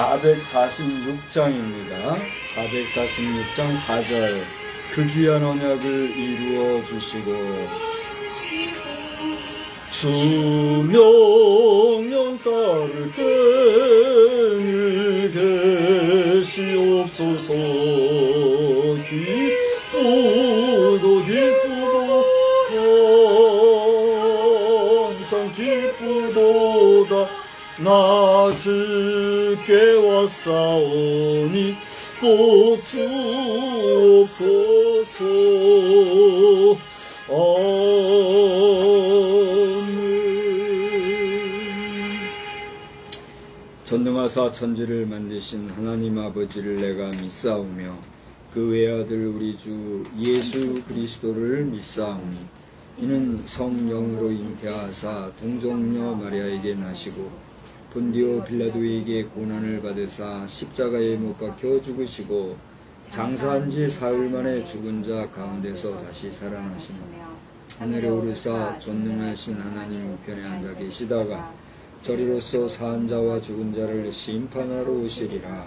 446장입니다. 446장 4절. 그 귀한 언약을 이루어 주시고 주 명령 따를 때를 계시옵소서. 기쁘도 항상 기쁘도다. 나 주께 왔사오니 꼭 주옵소서. 아멘. 전능하사 천지를 만드신 하나님 아버지를 내가 믿사오며 그 외아들 우리 주 예수 그리스도를 믿사오니 이는 성령으로 잉태하사 동정녀 마리아에게 나시고 본디오 빌라도에게 고난을 받으사 십자가에 못 박혀 죽으시고 장사한 지 사흘 만에 죽은 자 가운데서 다시 살아나시며 하늘에 오르사 전능하신 하나님 우편에 앉아 계시다가 저리로서 사한 자와 죽은 자를 심판하러 오시리라.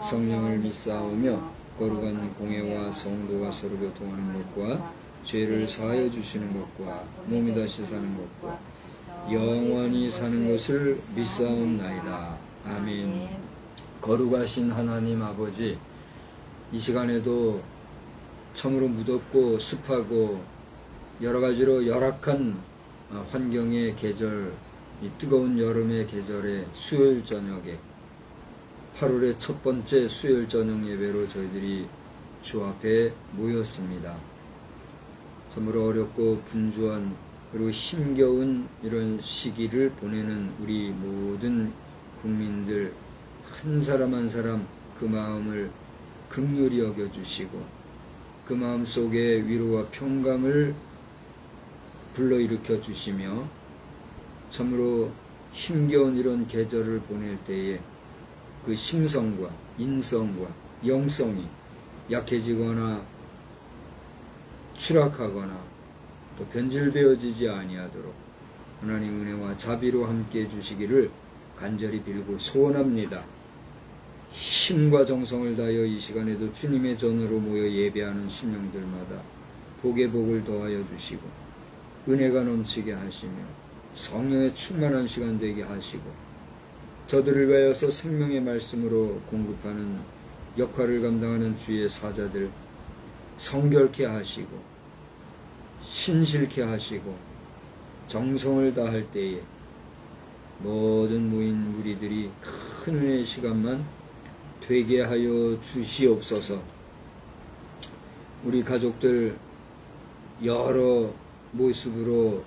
성령을 믿사오며 거룩한 공회와 성도가 서로 교통하는 것과 죄를 사하여 주시는 것과 몸이 다시 사는 것과 영원히 사는 것을 믿사옵나이다. 아멘. 거룩하신 하나님 아버지, 이 시간에도 참으로 무덥고 습하고 여러가지로 열악한 환경의 계절, 이 뜨거운 여름의 계절에 수요일 저녁에 8월의 첫 번째 수요일 저녁 예배로 저희들이 주 앞에 모였습니다. 참으로 어렵고 분주한 그리고 힘겨운 이런 시기를 보내는 우리 모든 국민들 한 사람 한 사람 그 마음을 긍휼히 여겨주시고 그 마음 속에 위로와 평강을 불러일으켜 주시며 참으로 힘겨운 이런 계절을 보낼 때에 그 심성과 인성과 영성이 약해지거나 추락하거나 또 변질되어지지 아니하도록 하나님 은혜와 자비로 함께 해주시기를 간절히 빌고 소원합니다. 힘과 정성을 다하여 이 시간에도 주님의 전으로 모여 예배하는 심령들마다 복의 복을 더하여 주시고 은혜가 넘치게 하시며 성령의 충만한 시간 되게 하시고 저들을 위하여서 생명의 말씀으로 공급하는 역할을 감당하는 주의 사자들 성결케 하시고 신실케 하시고 정성을 다할 때에 모든 모인 무리들이 큰 은혜의 시간만 되게 하여 주시옵소서. 우리 가족들 여러 모습으로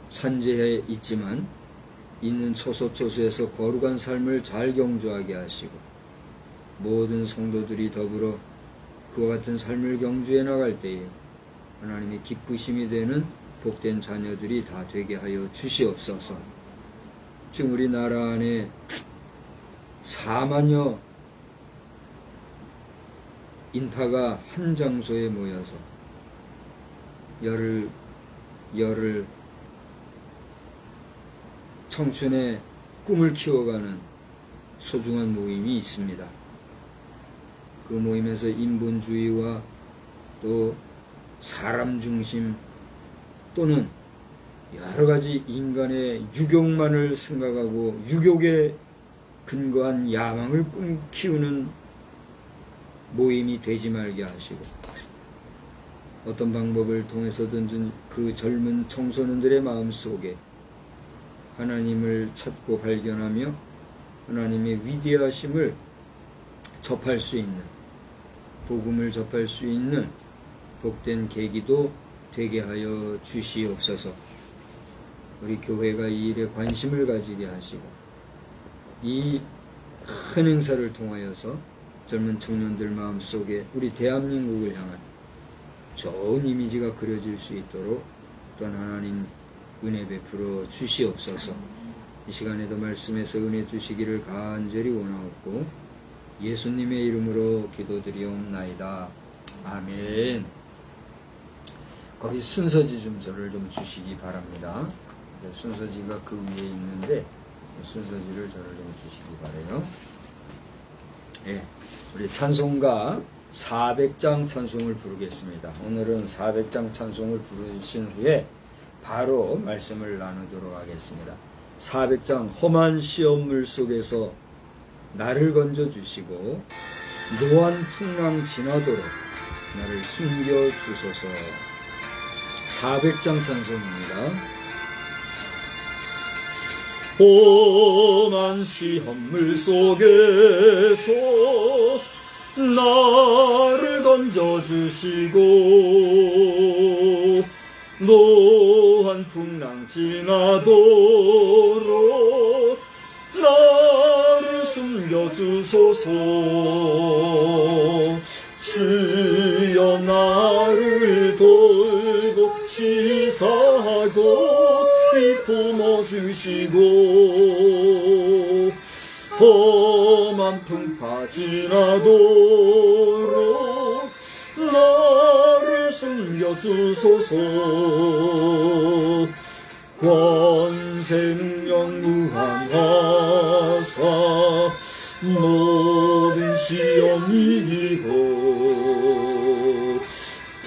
산재해 있지만 있는 처소처소에서 거룩한 삶을 잘 경주하게 하시고 모든 성도들이 더불어 그와 같은 삶을 경주해 나갈 때에 하나님의 기쁘심이 되는 복된 자녀들이 다 되게 하여 주시옵소서. 지금 우리나라 안에 4만여 인파가 한 장소에 모여서 열을 청춘의 꿈을 키워가는 소중한 모임이 있습니다. 그 모임에서 인본주의와 또 사람 중심 또는 여러 가지 인간의 유욕만을 생각하고 유욕에 근거한 야망을 꿈키우는 모임이 되지 말게 하시고 어떤 방법을 통해서든지 그 젊은 청소년들의 마음속에 하나님을 찾고 발견하며 하나님의 위대하심을 접할 수 있는 복음을 접할 수 있는 복된 계기도 되게 하여 주시옵소서. 우리 교회가 이 일에 관심을 가지게 하시고 이 큰 행사를 통하여서 젊은 청년들 마음속에 우리 대한민국을 향한 좋은 이미지가 그려질 수 있도록 또한 하나님 은혜 베풀어 주시옵소서. 이 시간에도 말씀에서 은혜 주시기를 간절히 원하옵고 예수님의 이름으로 기도드리옵나이다. 아멘. 거기 순서지 좀 저를 좀 주시기 바랍니다. 순서지가 그 위에 있는데 순서지를 저를 좀 주시기 바래요. 예, 우리 찬송가 400장 찬송을 부르겠습니다. 오늘은 400장 찬송을 부르신 후에 바로 말씀을 나누도록 하겠습니다. 400장 험한 시험물 속에서 나를 건져주시고 노한 풍랑 지나도록 나를 숨겨주소서. 400장 찬송입니다. 험한 시험물 속에서 나를 건져주시고 노한 풍랑 지나도록 나를 숨겨주소서. 주여 나를 돌고 시사하고 품어주시고 험한 풍파 지나도록 나를 숨겨주소서. 권세 능력 무한하사 모든 시험 이기고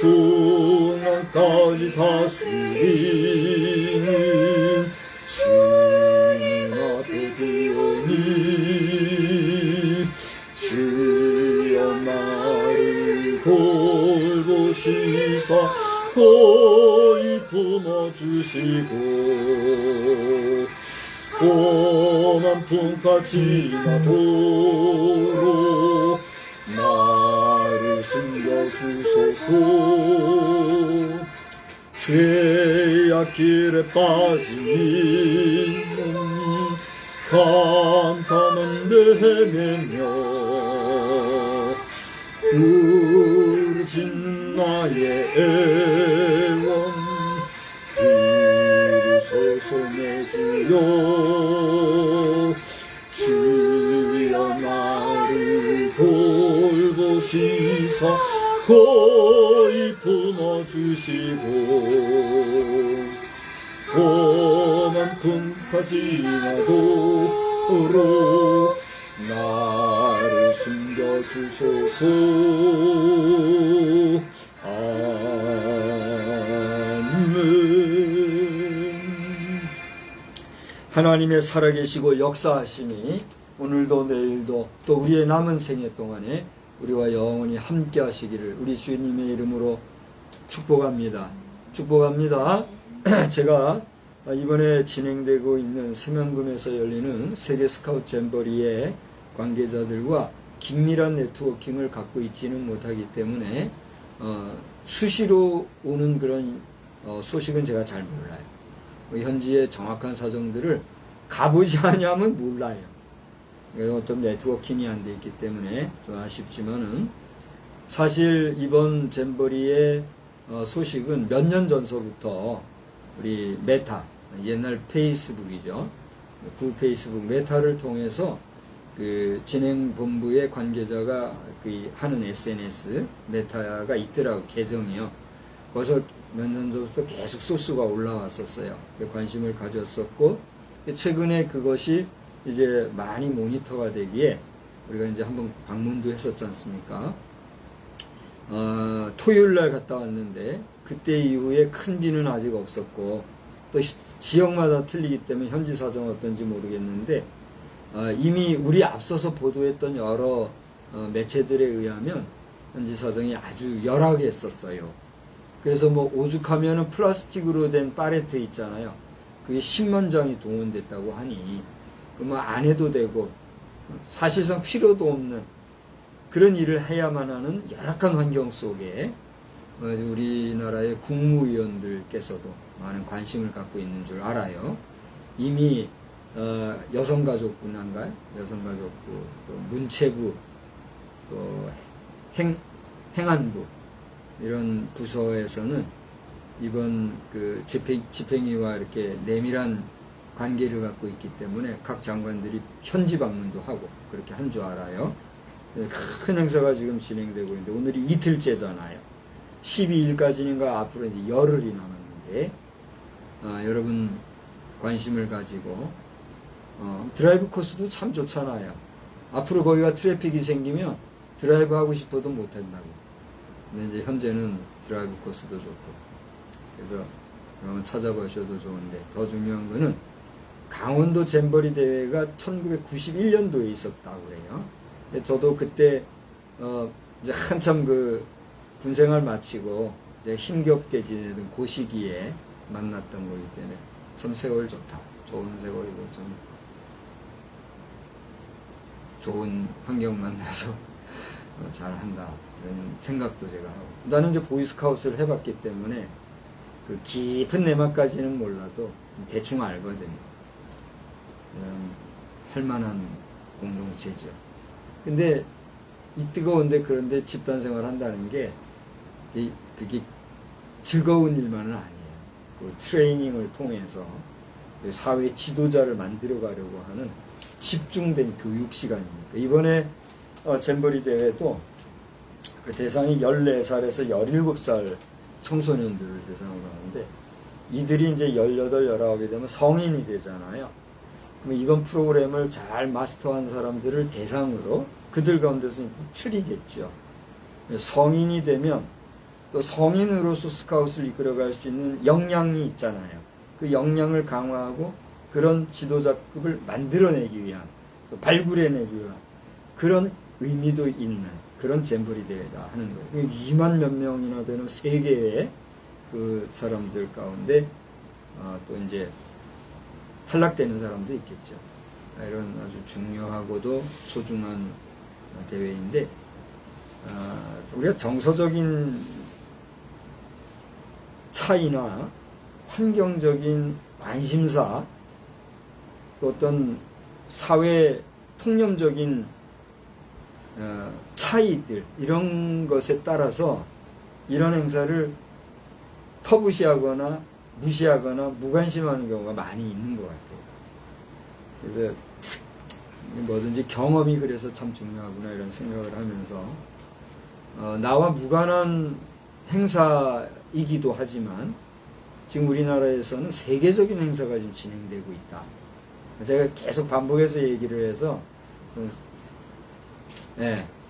풍랑까지 다스리는 주님 앞에 두오니 주여 나를 돌보시사 거의 품어주시고 험한 풍파 지나도록 나를 숨겨주소서. 죄악길에 빠진 캄캄한 데 헤매며 부르짖는 나의 애원 들으소서 내 주여. 주여 나를 돌보시사 거의 품어주시고 험한 풍파 지나도록 나를 숨겨주소서. 아멘. 하나님의 살아계시고 역사하심이 오늘도 내일도 또 우리의 남은 생애 동안에 우리와 영원히 함께 하시기를 우리 주님의 이름으로 축복합니다. 축복합니다. 제가 이번에 진행되고 있는 세명금에서 열리는 세계 스카우트 잼버리의 관계자들과 긴밀한 네트워킹을 갖고 있지는 못하기 때문에 수시로 오는 그런 소식은 제가 잘 몰라요. 현지의 정확한 사정들을 가보지 않으면 몰라요. 어떤 네트워킹이 안 돼 있기 때문에 좀 아쉽지만은 사실 이번 잼버리의 소식은 몇 년 전서부터 우리 메타, 옛날 페이스북이죠. 구 페이스북 메타를 통해서 그 진행본부의 관계자가 그 하는 SNS 메타가 있더라고, 계정이요. 거기서 몇 년 전부터 계속 소스가 올라왔었어요. 관심을 가졌었고, 최근에 그것이 이제 많이 모니터가 되기에 우리가 이제 한번 방문도 했었지 않습니까? 토요일 날 갔다 왔는데 그때 이후에 큰 비는 아직 없었고 또 지역마다 틀리기 때문에 현지 사정은 어떤지 모르겠는데 이미 우리 앞서서 보도했던 여러 매체들에 의하면 현지 사정이 아주 열하게 했었어요. 그래서 뭐 오죽하면은 플라스틱으로 된 파레트 있잖아요. 그게 10만 장이 동원됐다고 하니 그뭐 안 해도 되고 사실상 필요도 없는 그런 일을 해야만 하는 열악한 환경 속에 우리나라의 국무위원들께서도 많은 관심을 갖고 있는 줄 알아요. 이미 여성가족부인가요? 여성가족부, 또 문체부, 또 행안부 이런 부서에서는 이번 그 집행위와 이렇게 내밀한 관계를 갖고 있기 때문에 각 장관들이 현지 방문도 하고 그렇게 한 줄 알아요. 큰 행사가 지금 진행되고 있는데 오늘이 이틀째잖아요. 12일까지인가 앞으로 이제 열흘이 남았는데 여러분 관심을 가지고 드라이브 코스도 참 좋잖아요. 앞으로 거기가 트래픽이 생기면 드라이브 하고 싶어도 못 한다고. 근데 이제 현재는 드라이브 코스도 좋고. 그래서 여러분 찾아보셔도 좋은데, 더 중요한 거는 강원도 잼버리 대회가 1991년도에 있었다고 그래요. 저도 그때 이제 한참 그 군생활 마치고 이제 힘겹게 지내던 그 시기에 만났던 거기 때문에 참 세월 좋다. 좋은 세월이고 참 좋은 환경 만나서 잘한다 이런 생각도 제가 하고, 나는 이제 보이스카우트를 해봤기 때문에 그 깊은 내막까지는 몰라도 대충 알거든요. 할만한 공동체죠. 근데 이 뜨거운데 그런데 집단 생활 한다는 게 그게 즐거운 일만은 아니에요. 그 트레이닝을 통해서 사회 지도자를 만들어 가려고 하는 집중된 교육 시간이니까. 이번에 잼버리 대회도 그 대상이 14살에서 17살 청소년들을 대상으로 하는데, 이들이 이제 18, 19이 되면 성인이 되잖아요. 그럼 이번 프로그램을 잘 마스터한 사람들을 대상으로 그들 가운데서 추리겠죠. 성인이 되면 또 성인으로서 스카웃을 이끌어갈 수 있는 역량이 있잖아요. 그 역량을 강화하고 그런 지도자급을 만들어내기 위한, 또 발굴해내기 위한 그런 의미도 있는 그런 잼버리 대회다 하는 거예요. 2만 몇 명이나 되는 세계의 그 사람들 가운데 또 이제 탈락되는 사람도 있겠죠. 이런 아주 중요하고도 소중한 대회인데, 우리가 정서적인 차이나 환경적인 관심사, 또 어떤 사회 통념적인 차이들, 이런 것에 따라서 이런 행사를 터부시하거나 무시하거나 무관심하는 경우가 많이 있는 것 같아요. 그래서 뭐든지 경험이 그래서 참 중요하구나 이런 생각을 하면서 나와 무관한 행사이기도 하지만 지금 우리나라에서는 세계적인 행사가 지금 진행되고 있다. 제가 계속 반복해서 얘기를 해서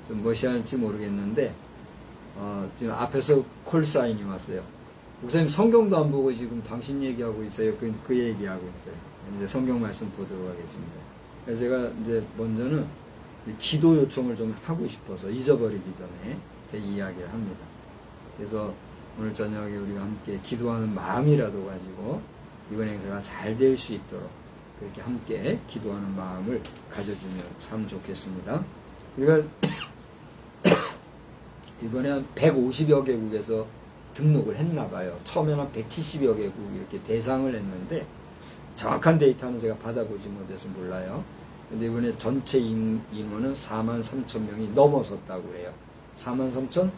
좀 무시할지 모르겠는데 지금 앞에서 콜사인이 왔어요. 목사님 성경도 안 보고 지금 당신 얘기하고 있어요. 그 얘기하고 있어요. 이제 성경 말씀 보도록 하겠습니다. 그래서 제가 이제 먼저는 기도 요청을 좀 하고 싶어서 잊어버리기 전에 제 이야기를 합니다. 그래서 오늘 저녁에 우리가 함께 기도하는 마음이라도 가지고 이번 행사가 잘 될 수 있도록 그렇게 함께 기도하는 마음을 가져주면 참 좋겠습니다. 우리가 이번에 한 150여 개국에서 등록을 했나 봐요. 처음에는 한 170여 개국 이렇게 대상을 했는데 정확한 데이터는 제가 받아보지 못해서 몰라요. 근데 이번에 전체 인원은 43,000명이 넘어섰다고 그래요. 43,000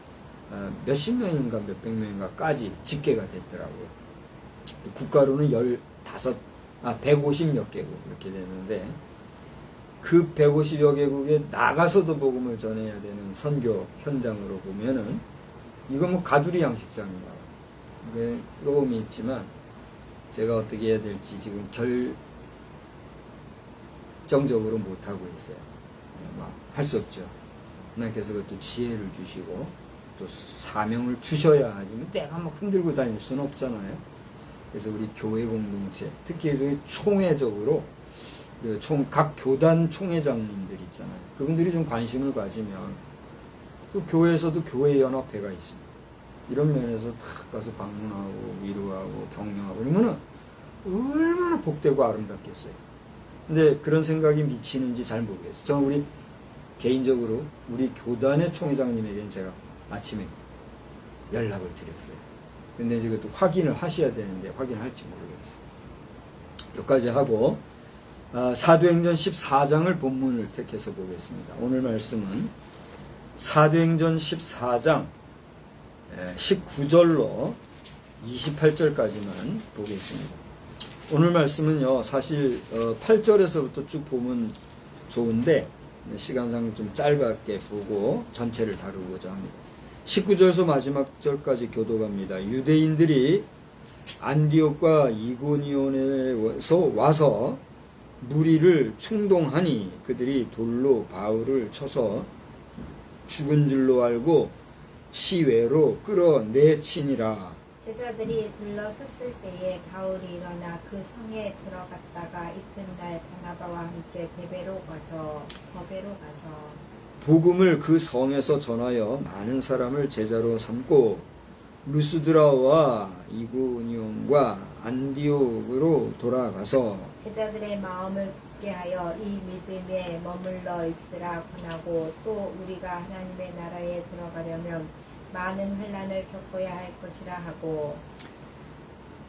몇십 명인가 몇백 명인가까지 집계가 됐더라고요. 국가로는 150 몇 개국 이렇게 되는데, 그 150여 개국에 나가서도 복음을 전해야 되는 선교 현장으로 보면은 이건 뭐 가두리 양식장인가. 부러움이 있지만 제가 어떻게 해야 될지 지금 결정적으로 못하고 있어요. 할 수 없죠. 하나님께서 그것도 지혜를 주시고 또 사명을 주셔야 하지. 내가 막 흔들고 다닐 수는 없잖아요. 그래서 우리 교회 공동체, 특히 저희 총회적으로 각 교단 총회장님들 있잖아요. 그분들이 좀 관심을 가지면 또 교회에서도 교회연합회가 있습니다. 이런 면에서 다 가서 방문하고 위로하고 격려하고 이러면은 얼마나 복되고 아름답겠어요. 근데 그런 생각이 미치는지 잘 모르겠어요. 저는 우리 개인적으로 우리 교단의 총회장님에게는 제가 아침에 연락을 드렸어요. 근데 이제 그것도 확인을 하셔야 되는데 확인할지 모르겠어요. 여기까지 하고 사도행전 14장을 본문을 택해서 보겠습니다. 오늘 말씀은 사도행전 14장 19절로 28절까지만 보겠습니다. 오늘 말씀은요, 사실 8절에서부터 쭉 보면 좋은데 시간상 좀 짧게 보고 전체를 다루고자 합니다. 19절에서 마지막 절까지 교도갑니다. 유대인들이 안디옥과 이고니온에서 와서 무리를 충동하니 그들이 돌로 바울을 쳐서 죽은 줄로 알고 시외로 끌어내치니라. 제자들이 둘러섰을 때에 바울이 일어나 그 성에 들어갔다가 이튿날 바나바와 함께 더베로 가서 복음을 그 성에서 전하여 많은 사람을 제자로 삼고 루스드라와 이고니온과 안디옥으로 돌아가서 제자들의 마음을 굳게 하여 이 믿음에 머물러 있으라 권하고 또 우리가 하나님의 나라에 들어가려면 많은 환난을 겪어야 할 것이라 하고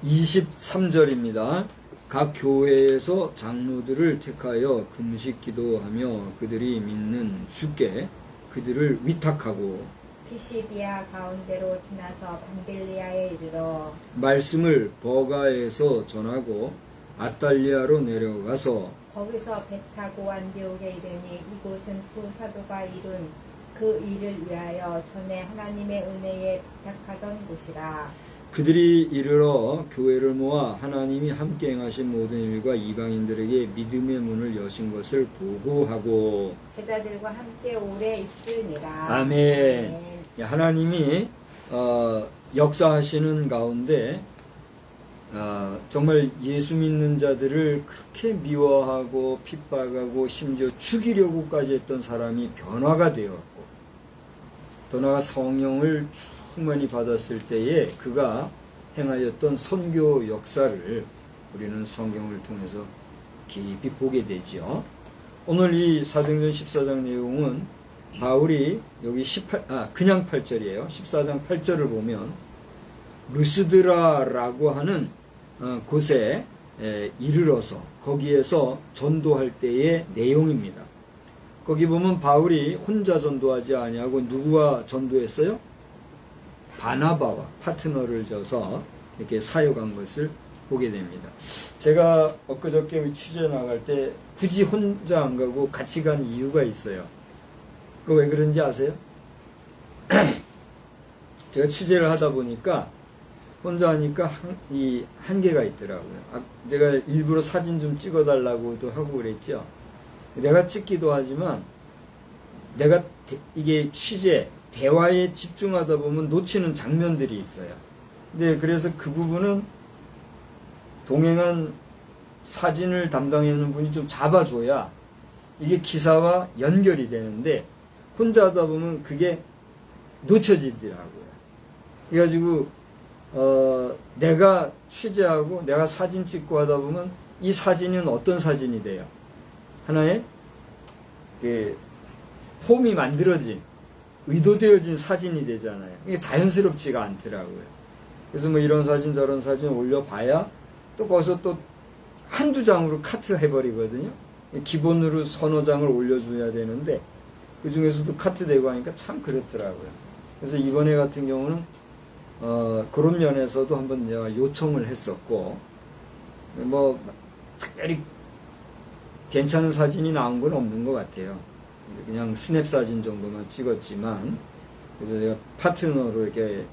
23절입니다. 각 교회에서 장로들을 택하여 금식 기도하며 그들이 믿는 주께 그들을 위탁하고 피시디아 가운데로 지나서 밤빌리아에 이르러 말씀을 버가에서 전하고 아탈리아로 내려가서 거기서 배 타고 안디옥에 이르니 이곳은 두 사도가 이룬 그 일을 위하여 전에 하나님의 은혜에 부탁하던 곳이라. 그들이 이르러 교회를 모아 하나님이 함께 행하신 모든 일과 이방인들에게 믿음의 문을 여신 것을 보고하고 제자들과 함께 오래 있으니라. 아멘. 하나님이 역사하시는 가운데 정말 예수 믿는 자들을 그렇게 미워하고 핍박하고 심지어 죽이려고까지 했던 사람이 변화가 되었고 더 나아가 성령을 충만히 받았을 때에 그가 행하였던 선교 역사를 우리는 성경을 통해서 깊이 보게 되지요. 오늘 이 사도행전 14장 내용은 바울이 여기 그냥 8절이에요. 14장 8절을 보면 루스드라라고 하는 곳에 이르러서 거기에서 전도할 때의 내용입니다. 거기 보면 바울이 혼자 전도하지 아니하고 누구와 전도했어요? 바나바와 파트너를 져서 이렇게 사역한 것을 보게 됩니다. 제가 엊그저께 취재 나갈 때 굳이 혼자 안 가고 같이 간 이유가 있어요. 그 왜 그런지 아세요? 제가 취재를 하다 보니까 혼자 하니까 이 한계가 있더라고요. 제가 일부러 사진 좀 찍어달라고도 하고 그랬죠. 내가 찍기도 하지만 내가 이게 취재, 대화에 집중하다 보면 놓치는 장면들이 있어요. 근데 그래서 그 부분은 동행한 사진을 담당하는 분이 좀 잡아줘야 이게 기사와 연결이 되는데 혼자 하다 보면 그게 놓쳐지더라고요. 그래가지고 내가 취재하고 내가 사진 찍고 하다 보면 이 사진은 어떤 사진이 돼요? 하나의 폼이 만들어진 의도되어진 사진이 되잖아요. 이게 자연스럽지가 않더라고요. 그래서 뭐 이런 사진 저런 사진 올려봐야 또 거기서 또 한두 장으로 카트 해버리거든요. 기본으로 서너 장을 올려줘야 되는데 그 중에서도 카트되고 하니까 참 그렇더라고요. 그래서 이번에 같은 경우는 그런 면에서도 한번 내가 요청을 했었고 뭐 특별히 괜찮은 사진이 나온 건 없는 것 같아요. 그냥 스냅 사진 정도만 찍었지만 그래서 제가 파트너로 이렇게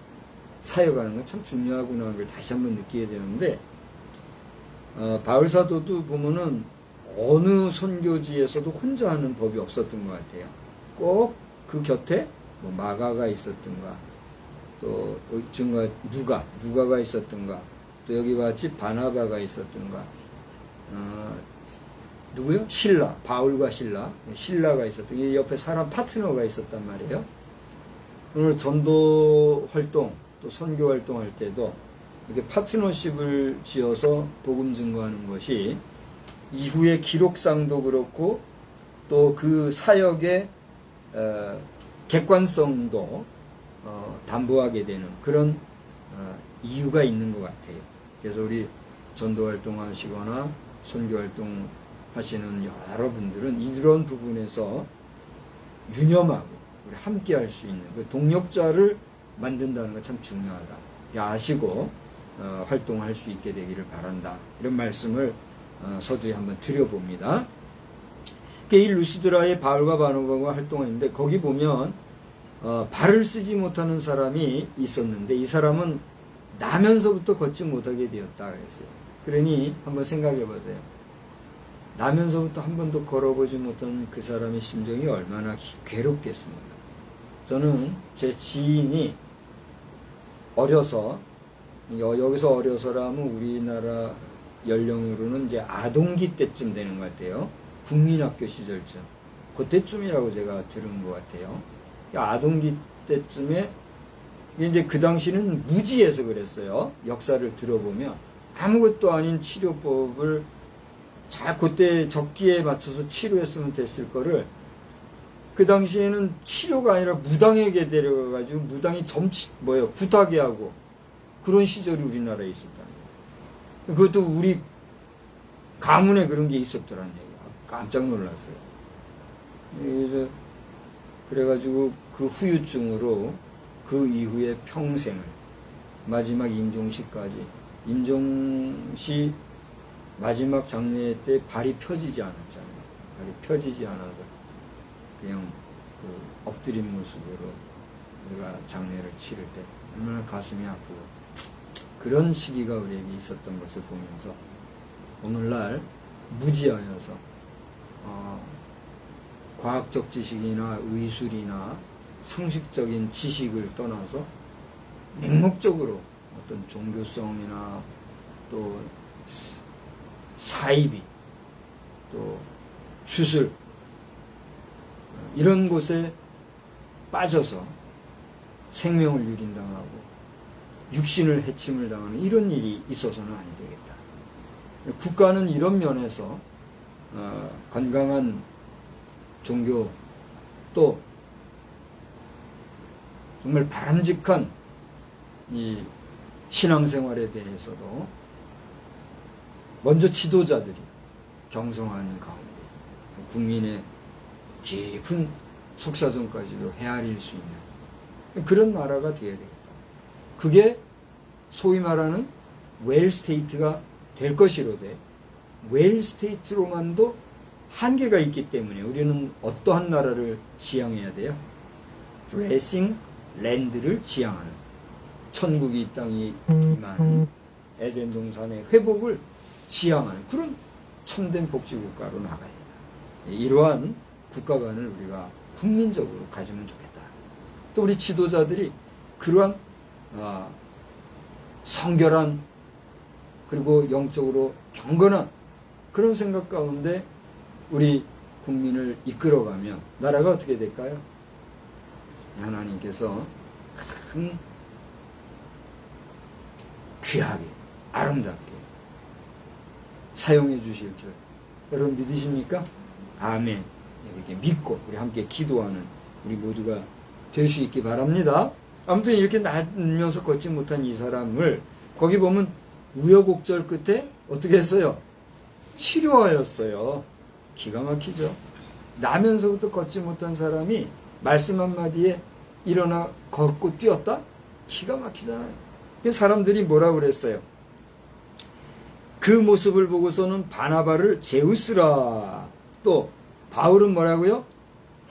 사역하는 건 참 중요하구나 하는 걸 다시 한번 느끼게 되는데 바울 사도도 보면은 어느 선교지에서도 혼자 하는 법이 없었던 것 같아요. 꼭 그 곁에 뭐 마가가 있었던가 또 누가가 있었던가 또 여기 같이 바나바가 있었던가 누구요? 바울과 신라가 있었던 이 옆에 사람 파트너가 있었단 말이에요. 오늘 전도 활동 또 선교 활동할 때도 이렇게 파트너십을 지어서 복음 증거하는 것이 이후의 기록상도 그렇고 또 그 사역의 객관성도 담보하게 되는 그런 이유가 있는 것 같아요. 그래서 우리 전도 활동하시거나 선교 활동 하시는 여러분들은 이런 부분에서 유념하고 우리 함께 할 수 있는 그 동력자를 만든다는 거 참 중요하다. 아시고 활동할 수 있게 되기를 바란다. 이런 말씀을 서두에 한번 드려봅니다. 이 루스드라의 바울과 바나바가 활동했는데 거기 보면 발을 쓰지 못하는 사람이 있었는데 이 사람은 나면서부터 걷지 못하게 되었다 그랬어요. 그러니 한번 생각해 보세요. 나면서부터 한 번도 걸어보지 못한 그 사람의 심정이 얼마나 괴롭겠습니까? 저는 제 지인이 어려서, 여기서 어려서라면 우리나라 연령으로는 이제 아동기 때쯤 되는 것 같아요. 국민학교 시절쯤. 그때쯤이라고 제가 들은 것 같아요. 아동기 때쯤에, 이제 그 당시는 무지해서 그랬어요. 역사를 들어보면. 아무것도 아닌 치료법을 잘 그때 적기에 맞춰서 치료했으면 됐을 거를 그 당시에는 치료가 아니라 무당에게 데려가가지고 무당이 구타게 하고 그런 시절이 우리나라에 있었다는 거예요. 그것도 우리 가문에 그런 게 있었더라는 얘기야. 깜짝 놀랐어요. 그래서 그래가지고 그 후유증으로 그 이후에 평생을 마지막 임종시까지 임종시 마지막 장례 때 발이 펴지지 않았잖아요. 발이 펴지지 않아서 그냥 그 엎드린 모습으로 우리가 장례를 치를 때 얼마나 가슴이 아프고 그런 시기가 우리에게 있었던 것을 보면서 오늘날 무지하여서 과학적 지식이나 의술이나 상식적인 지식을 떠나서 맹목적으로 어떤 종교성이나 또 사이비 또 주술 이런 곳에 빠져서 생명을 유린당하고 육신을 해침을 당하는 이런 일이 있어서는 아니 되겠다. 국가는 이런 면에서 건강한 종교 또 정말 바람직한 이 신앙생활에 대해서도 먼저 지도자들이 경성하는 가운데 국민의 깊은 속사정까지도 헤아릴 수 있는 그런 나라가 되어야 되겠다. 그게 소위 말하는 웰스테이트가 될 것이로되 웰스테이트로만도 한계가 있기 때문에 우리는 어떠한 나라를 지향해야 돼요? 블레싱 랜드를 지향하는 천국이 이 땅에 임하는 에덴 동산의 회복을 지향하는 그런 참된 복지국가로 나가야 된다. 이러한 국가관을 우리가 국민적으로 가지면 좋겠다. 또 우리 지도자들이 그러한 성결한 그리고 영적으로 경건한 그런 생각 가운데 우리 국민을 이끌어가면 나라가 어떻게 될까요? 하나님께서 가장 귀하게 아름답게 사용해 주실 줄 여러분 믿으십니까? 아멘. 이렇게 믿고 우리 함께 기도하는 우리 모두가 될 수 있기 바랍니다. 아무튼 이렇게 날면서 걷지 못한 이 사람을 거기 보면 우여곡절 끝에 어떻게 했어요? 치료하였어요. 기가 막히죠. 나면서부터 걷지 못한 사람이 말씀 한마디에 일어나 걷고 뛰었다? 기가 막히잖아요. 사람들이 뭐라 그랬어요? 그 모습을 보고서는 바나바를 제우스라, 또 바울은 뭐라고요?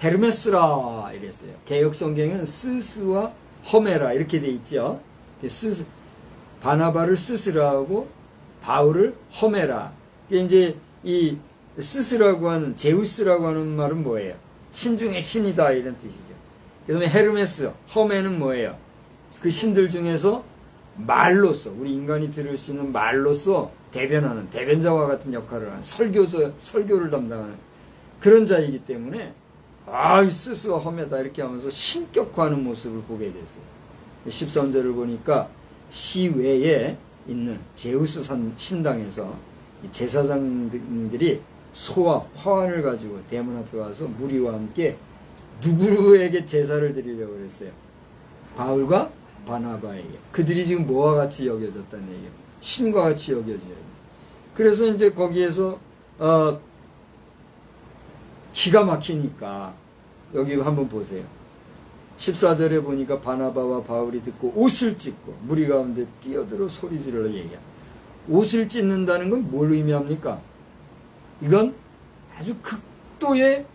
헤르메스라 이랬어요. 개역성경은 스스와 허메라 이렇게 돼 있죠. 바나바를 스스라고 바울을 허메라. 이제 이 스스라고 하는 제우스라고 하는 말은 뭐예요? 신 중에 신이다 이런 뜻이죠. 그 다음에 헤르메스, 허메는 뭐예요? 그 신들 중에서 말로서 우리 인간이 들을 수 있는 말로서 대변하는 대변자와 같은 역할을 하는 설교를 담당하는 그런 자이기 때문에 스스와 허메다 이렇게 하면서 신격화하는 모습을 보게 됐어요. 13절을 보니까 시외에 있는 제우스 신당에서 제사장들이 소와 화환을 가지고 대문 앞에 와서 무리와 함께 누구에게 제사를 드리려고 그랬어요? 바울과 바나바에게. 그들이 지금 뭐와 같이 여겨졌다는 얘기예요. 신과 같이 여겨져요. 그래서 이제 거기에서 기가 막히니까 여기 한번 보세요. 14절에 보니까 바나바와 바울이 듣고 옷을 찢고 무리 가운데 뛰어들어 소리지르러 얘기합니다. 옷을 찢는다는 건 뭘 의미합니까? 이건 아주 극도의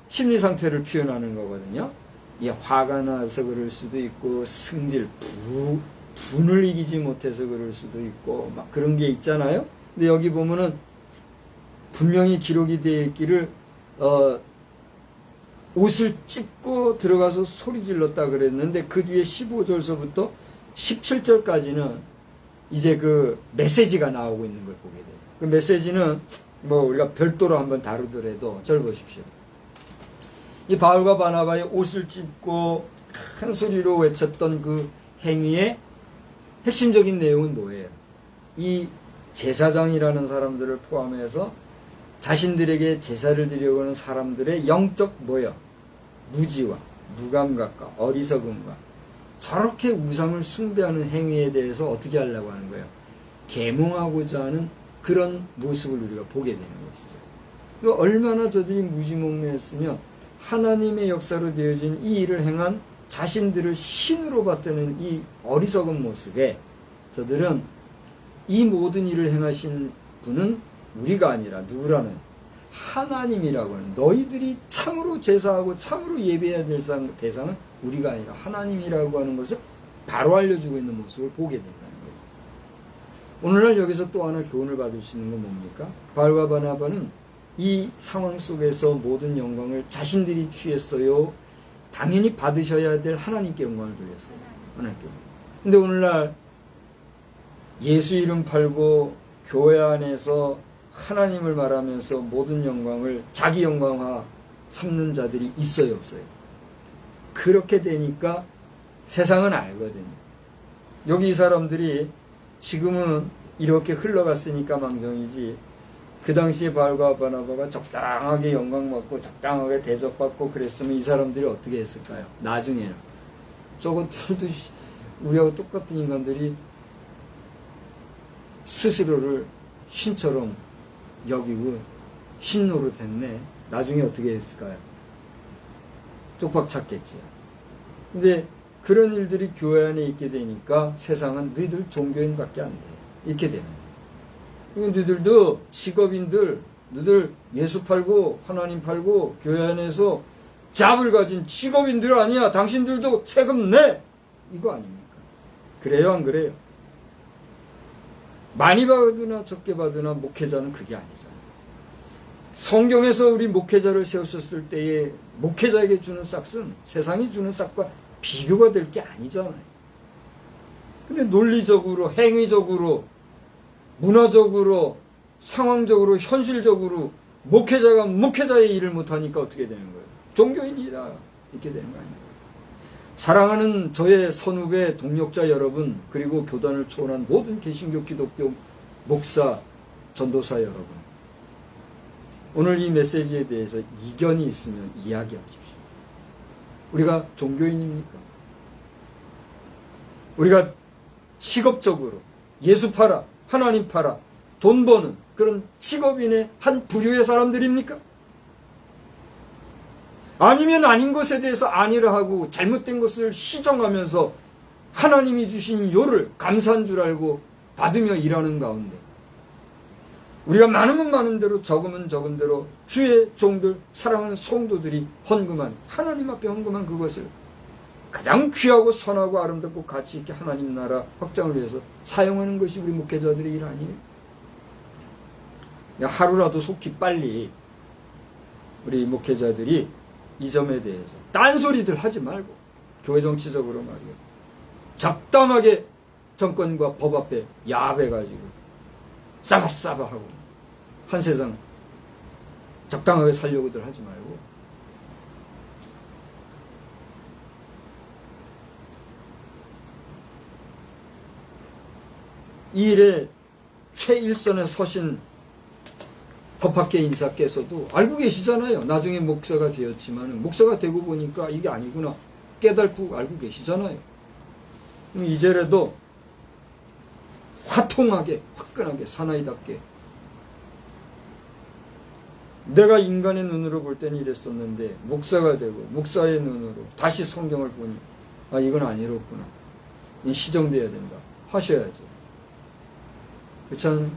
심리 상태를 표현하는 거거든요. 이게 화가 나서 그럴 수도 있고 승질, 분을 이기지 못해서 그럴 수도 있고 막 그런 게 있잖아요. 근데 여기 보면은 분명히 기록이 되어 있기를 옷을 찢고 들어가서 소리 질렀다 그랬는데 그 뒤에 15절서부터 17절까지는 이제 그 메시지가 나오고 있는 걸 보게 돼요. 그 메시지는 뭐 우리가 별도로 한번 다루더라도 절 보십시오. 이 바울과 바나바의 옷을 찢고 큰 소리로 외쳤던 그 행위의 핵심적인 내용은 뭐예요? 이 제사장이라는 사람들을 포함해서 자신들에게 제사를 드리려고 하는 사람들의 영적 무지와 무감각과 어리석음과 저렇게 우상을 숭배하는 행위에 대해서 어떻게 하려고 하는 거예요? 계몽하고자 하는 그런 모습을 우리가 보게 되는 것이죠. 얼마나 저들이 무지몽매했으면 하나님의 역사로 되어진 이 일을 행한 자신들을 신으로 받드는 이 어리석은 모습에 저들은 이 모든 일을 행하신 분은 우리가 아니라 누구라는 하나님이라고 하는, 너희들이 참으로 제사하고 참으로 예배해야 될 대상은 우리가 아니라 하나님이라고 하는 것을 바로 알려주고 있는 모습을 보게 된다는 거죠. 오늘날 여기서 또 하나 교훈을 받을 수 있는 건 뭡니까? 바울과 바나바는 이 상황 속에서 모든 영광을 자신들이 취했어요. 당연히 받으셔야 될 하나님께 영광을 돌렸어요. 하나님께. 근데 오늘날 예수 이름 팔고 교회 안에서 하나님을 말하면서 모든 영광을 자기 영광화 삼는 자들이 있어요, 없어요? 그렇게 되니까 세상은 알거든요. 여기 이 사람들이 지금은 이렇게 흘러갔으니까 망정이지, 그 당시에 바울과 바나바가 적당하게 영광받고 적당하게 대접받고 그랬으면 이 사람들이 어떻게 했을까요? 나중에는 저것들도 우리하고 똑같은 인간들이 스스로를 신처럼 여기고 신노릇 했네. 나중에 어떻게 했을까요? 쪽박 찾겠지요. 근데 그런 일들이 교회 안에 있게 되니까 세상은 너희들 종교인밖에 안 돼. 이렇게 되는 거예요. 너희들도 직업인들, 너희들 예수 팔고 하나님 팔고 교회 안에서 잡을 가진 직업인들 아니야. 당신들도 세금 내. 이거 아닙니까? 그래요, 안 그래요? 많이 받으나 적게 받으나 목회자는 그게 아니잖아요. 성경에서 우리 목회자를 세우셨을 때에 목회자에게 주는 싹은 세상이 주는 싹과 비교가 될 게 아니잖아요. 근데 논리적으로, 행위적으로, 문화적으로, 상황적으로, 현실적으로 목회자가 목회자의 일을 못하니까 어떻게 되는 거예요? 종교인이다. 이렇게 되는 거 아닙니까? 사랑하는 저의 선후배 동력자 여러분, 그리고 교단을 초월한 모든 개신교 기독교 목사, 전도사 여러분, 오늘 이 메시지에 대해서 이견이 있으면 이야기하십시오. 우리가 종교인입니까? 우리가 직업적으로 예수 팔아, 하나님 팔아, 돈 버는 그런 직업인의 한 부류의 사람들입니까? 아니면 아닌 것에 대해서 아니라 하고 잘못된 것을 시정하면서 하나님이 주신 요를 감사한 줄 알고 받으며 일하는 가운데 우리가 많으면 많은 대로 적으면 적은 대로 주의 종들, 사랑하는 성도들이 헌금한, 하나님 앞에 헌금한 그것을 가장 귀하고 선하고 아름답고 가치 있게 하나님 나라 확장을 위해서 사용하는 것이 우리 목회자들의 일 아니에요? 하루라도 속히 빨리 우리 목회자들이 이 점에 대해서 딴소리들 하지 말고 교회 정치적으로 말이에요, 적당하게 정권과 법 앞에 야합해가지고 싸바싸바하고 한 세상 적당하게 살려고들 하지 말고 이 일에 최일선에 서신 법학계 인사께서도 알고 계시잖아요. 나중에 목사가 되었지만 목사가 되고 보니까 이게 아니구나 깨닫고 알고 계시잖아요. 이제라도 화통하게 화끈하게 사나이답게 내가 인간의 눈으로 볼 때는 이랬었는데 목사가 되고 목사의 눈으로 다시 성경을 보니 아 이건 아니었구나, 시정돼야 된다 하셔야죠. 참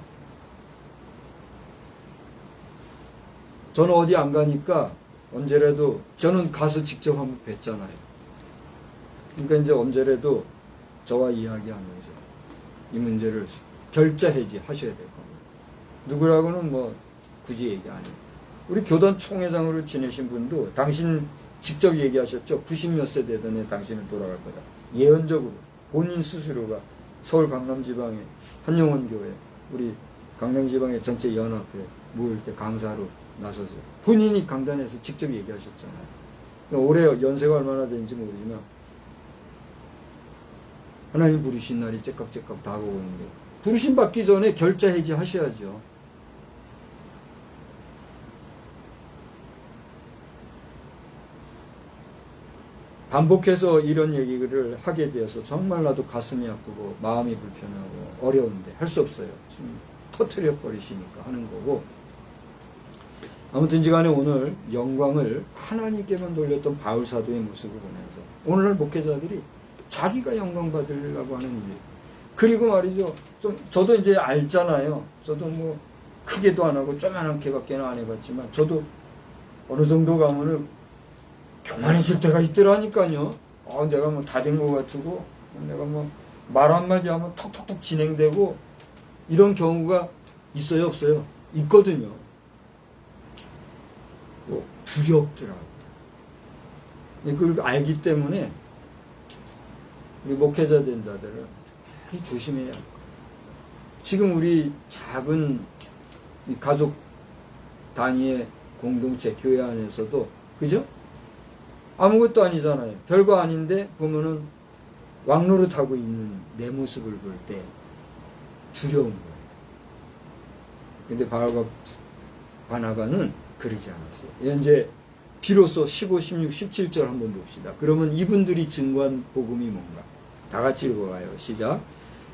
저는 어디 안 가니까 언제라도 저는 가서 직접 한번 뵀잖아요. 그러니까 이제 언제라도 저와 이야기하면서 이 문제를 결자 해지 하셔야 될 겁니다. 누구라고는 뭐 굳이 얘기 안 해요. 우리 교단 총회장으로 지내신 분도 당신 직접 얘기하셨죠. 90몇 세 되더니 당신은 돌아갈 거다. 예언적으로 본인 스스로가 서울 강남지방의 한영원교회, 우리 강남지방의 전체 연합회 모일 때 강사로 나서서 본인이 강단에서 직접 얘기하셨잖아요. 그러니까 올해 연세가 얼마나 되는지 모르지만 하나님 부르신 날이 째깍째깍 다가오고 있는데, 부르심 받기 전에 결자 해지하셔야죠. 반복해서 이런 얘기를 하게 되어서 정말 나도 가슴이 아프고 마음이 불편하고 어려운데 할 수 없어요. 지금 터뜨려 버리시니까 하는 거고. 아무튼지 간에 오늘 영광을 하나님께만 돌렸던 바울 사도의 모습을 보면서 오늘날 목회자들이 자기가 영광 받으려고 하는 일, 그리고 말이죠, 좀 저도 이제 알잖아요. 저도 뭐 크게도 안 하고 조그만하게밖에 안 해봤지만 저도 어느 정도 가면은 교만해질 때가 있더라니까요. 내가 뭐 다 된 것 같고, 내가 뭐 말 한마디 하면 톡톡톡 진행되고, 이런 경우가 있어요, 없어요? 있거든요. 두렵더라고요. 그걸 알기 때문에 우리 목회자 된 자들은 많이 조심해야 합니다. 지금 우리 작은 이 가족 단위의 공동체 교회 안에서도, 그죠? 아무것도 아니잖아요. 별거 아닌데 보면은 왕노릇하고 있는 내 모습을 볼 때 두려운 거예요. 근데 바울과 바나바는 그러지 않았어요. 이제 비로소 15, 16, 17절 한번 봅시다. 그러면 이분들이 증거한 복음이 뭔가? 다 같이 읽어봐요. 시작.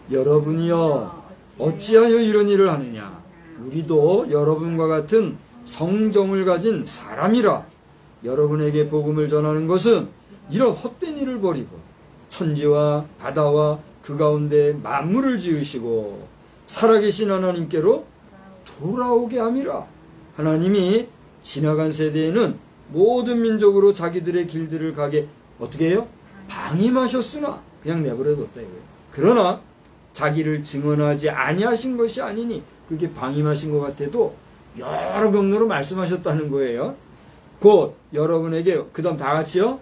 여러분이여 어찌하여 이런 일을 하느냐? 우리도 여러분과 같은 성정을 가진 사람이라. 여러분에게 복음을 전하는 것은 이런 헛된 일을 버리고 천지와 바다와 그 가운데 만물을 지으시고 살아계신 하나님께로 돌아오게 함이라. 하나님이 지나간 세대에는 모든 민족으로 자기들의 길들을 가게 어떻게 해요? 방임하셨으나 그냥 내버려뒀다 이거예요. 그러나 자기를 증언하지 아니하신 것이 아니니, 그게 방임하신 것 같아도 여러 경로로 말씀하셨다는 거예요. 곧 여러분에게, 그 다음 다 같이요,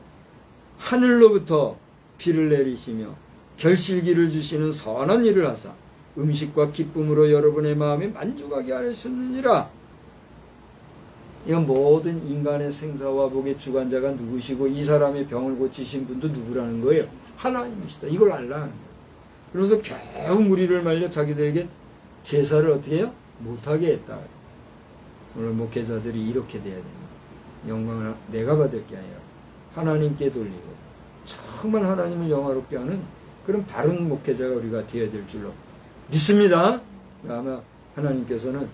하늘로부터 비를 내리시며 결실기를 주시는 선한 일을 하사 음식과 기쁨으로 여러분의 마음에 만족하게 하셨느니라. 이건 모든 인간의 생사와 복의 주관자가 누구시고 이 사람의 병을 고치신 분도 누구라는 거예요? 하나님이시다. 이걸 알라 하는 거예요. 그러면서 겨우 무리를 말려 자기들에게 제사를 어떻게 해요? 못하게 했다. 오늘 목회자들이 이렇게 돼야 됩니다. 영광을 내가 받을 게 아니라 하나님께 돌리고 정말 하나님을 영화롭게 하는 그런 바른 목회자가 우리가 되어야 될 줄로 믿습니다. 아마 하나님께서는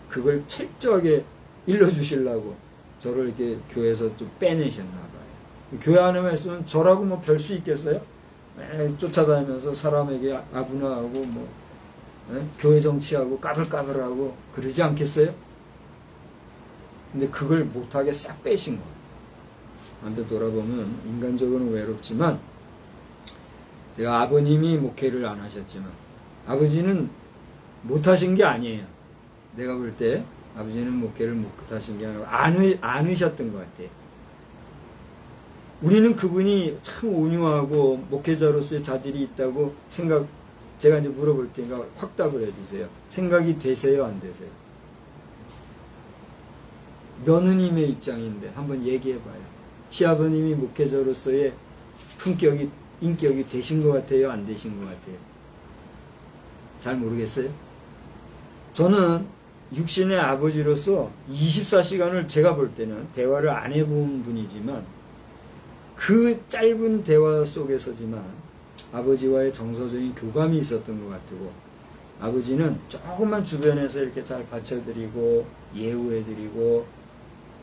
그걸 철저하게 일러주시려고 저를 이렇게 교회에서 좀 빼내셨나 봐요. 교회 안에만 있으면 저라고 뭐 별 수 있겠어요? 매일 쫓아다니면서 사람에게 아부나하고 뭐 교회 정치하고 까불까불하고 그러지 않겠어요? 근데 그걸 못하게 싹 빼신 거예요. 한편 돌아보면 인간적으로는 외롭지만, 제가 아버님이 목회를 안 하셨지만 아버지는 못하신 게 아니에요. 내가 볼 때 아버지는 목회를 못하신 게 아니라 않으셨던 것 같아요. 우리는 그분이 참 온유하고 목회자로서의 자질이 있다고 제가 이제 물어볼 테니까 확답을 해주세요. 생각이 되세요, 안 되세요? 며느님의 입장인데 한번 얘기해봐요. 시아버님이 목회자로서의 인격이 되신 것 같아요, 안 되신 것 같아요? 잘 모르겠어요? 저는 육신의 아버지로서 24시간을 제가 볼 때는 대화를 안 해본 분이지만, 그 짧은 대화 속에서지만 아버지와의 정서적인 교감이 있었던 것 같고, 아버지는 조금만 주변에서 이렇게 잘 받쳐드리고 예우해드리고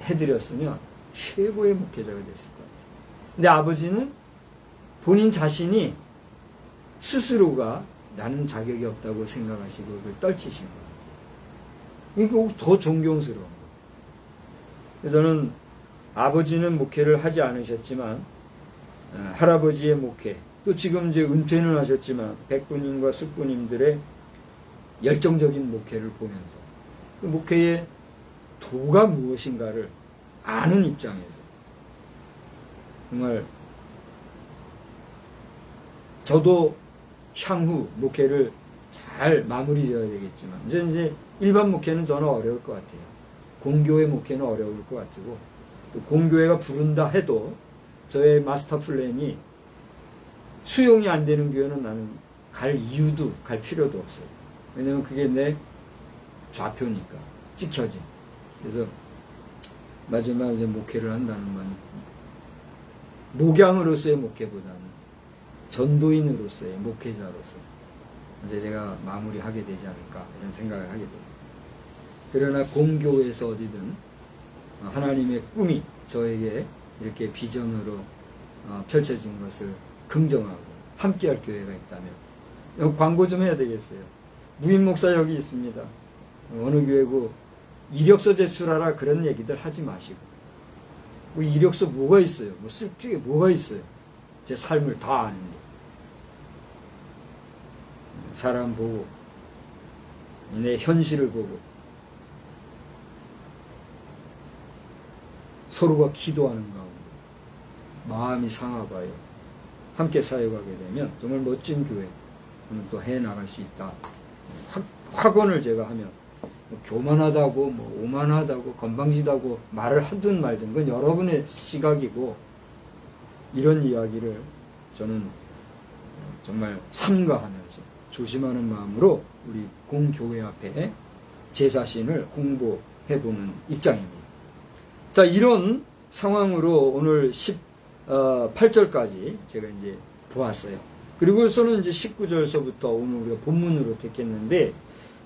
해드렸으면 최고의 목회자가 됐을 것 같아요. 근데 아버지는 본인 자신이 스스로가 나는 자격이 없다고 생각하시고 그걸 떨치신 것 같아요. 이거 더 존경스러운 거예요. 그래서 저는 아버지는 목회를 하지 않으셨지만 할아버지의 목회, 또 지금 이제 은퇴는 하셨지만 백부님과 숙부님들의 열정적인 목회를 보면서 그 목회의 도가 무엇인가를 아는 입장에서 정말 저도 향후 목회를 잘 마무리 지어야 되겠지만 이제 일반 목회는 저는 어려울 것 같아요. 공교회 목회는 어려울 것 같고 또 공교회가 부른다 해도 저의 마스터 플랜이 수용이 안 되는 교회는 나는 갈 이유도 갈 필요도 없어요. 왜냐면 그게 내 좌표니까 찍혀진. 그래서 마지막 이제 목회를 한다는 건 목양으로서의 목회보다는 전도인으로서의 목회자로서 이제 제가 마무리하게 되지 않을까 이런 생각을 하게 됩니다. 그러나 공교회에서 어디든 하나님의 꿈이 저에게 이렇게 비전으로 펼쳐진 것을 긍정하고 함께할 교회가 있다면 광고 좀 해야 되겠어요. 무인 목사 여기 있습니다. 어느 교회고 이력서 제출하라 그런 얘기들 하지 마시고 뭐 이력서 뭐가 있어요? 뭐 쓸 게 뭐가 있어요? 제 삶을 다 아는데 사람 보고 내 현실을 보고 서로가 기도하는 가운데 마음이 상하봐요. 함께 사역하게 되면 정말 멋진 교회 또 해나갈 수 있다. 확언을 제가 하면 뭐 교만하다고 뭐 오만하다고 건방지다고 말을 하든 말든 그건 여러분의 시각이고 이런 이야기를 저는 정말 삼가하면서 조심하는 마음으로 우리 공교회 앞에 제 자신을 홍보해보는 입장입니다. 자, 이런 상황으로 오늘 18절까지 제가 이제 보았어요. 그리고서는 이제 19절서부터 오늘 우리가 본문으로 택했는데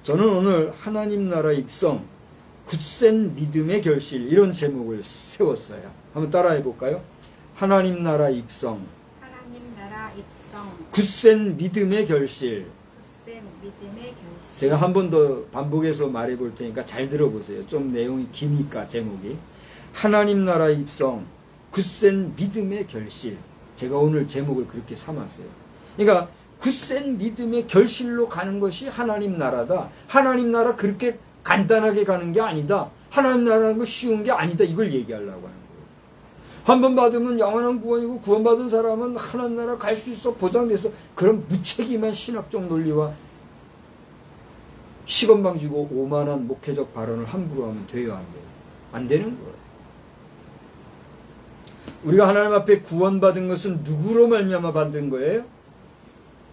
저는 오늘 하나님 나라 입성, 굳센 믿음의 결실 이런 제목을 세웠어요. 한번 따라해 볼까요? 하나님 나라 입성, 하나님 나라 입성, 굳센 믿음의 결실. 굳센 믿음의 결실. 제가 한 번 더 반복해서 말해 볼 테니까 잘 들어보세요. 좀 내용이 기니까 제목이. 하나님 나라 입성, 굳센 믿음의 결실. 제가 오늘 제목을 그렇게 삼았어요. 그러니까 굳센 믿음의 결실로 가는 것이 하나님 나라다. 하나님 나라 그렇게 간단하게 가는 게 아니다. 하나님 나라는 거 쉬운 게 아니다. 이걸 얘기하려고 하는 거예요. 한 번 받으면 영원한 구원이고 구원받은 사람은 하나님 나라 갈 수 있어 보장돼서 그런 무책임한 신학적 논리와 시건방지고 오만한 목회적 발언을 함부로 하면 돼요, 안 돼요? 안 되는 거예요. 우리가 하나님 앞에 구원받은 것은 누구로 말미암아 받은 거예요?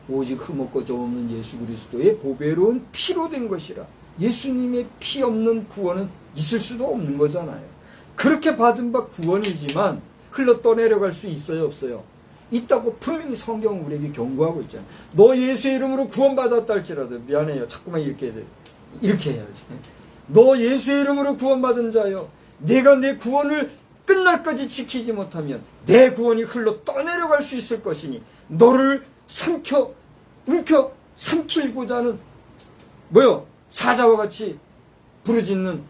오직 흠없고 점 없는 예수 그리스도의 보배로운 피로 된 것이라. 예수님의 피 없는 구원은 있을 수도 없는 거잖아요. 그렇게 받은 바 구원이지만 흘러 떠내려갈 수 있어요, 없어요? 있다고 분명히 성경은 우리에게 경고하고 있잖아요. 너 예수의 이름으로 구원받았다 할지라도 미안해요. 자꾸만 이렇게 해야 돼. 이렇게 해야지. 너 예수의 이름으로 구원받은 자여, 내가 내 구원을 끝날까지 지키지 못하면 내 구원이 흘러 떠내려갈 수 있을 것이니 너를 삼키고자 하는 사자와 같이 부르짖는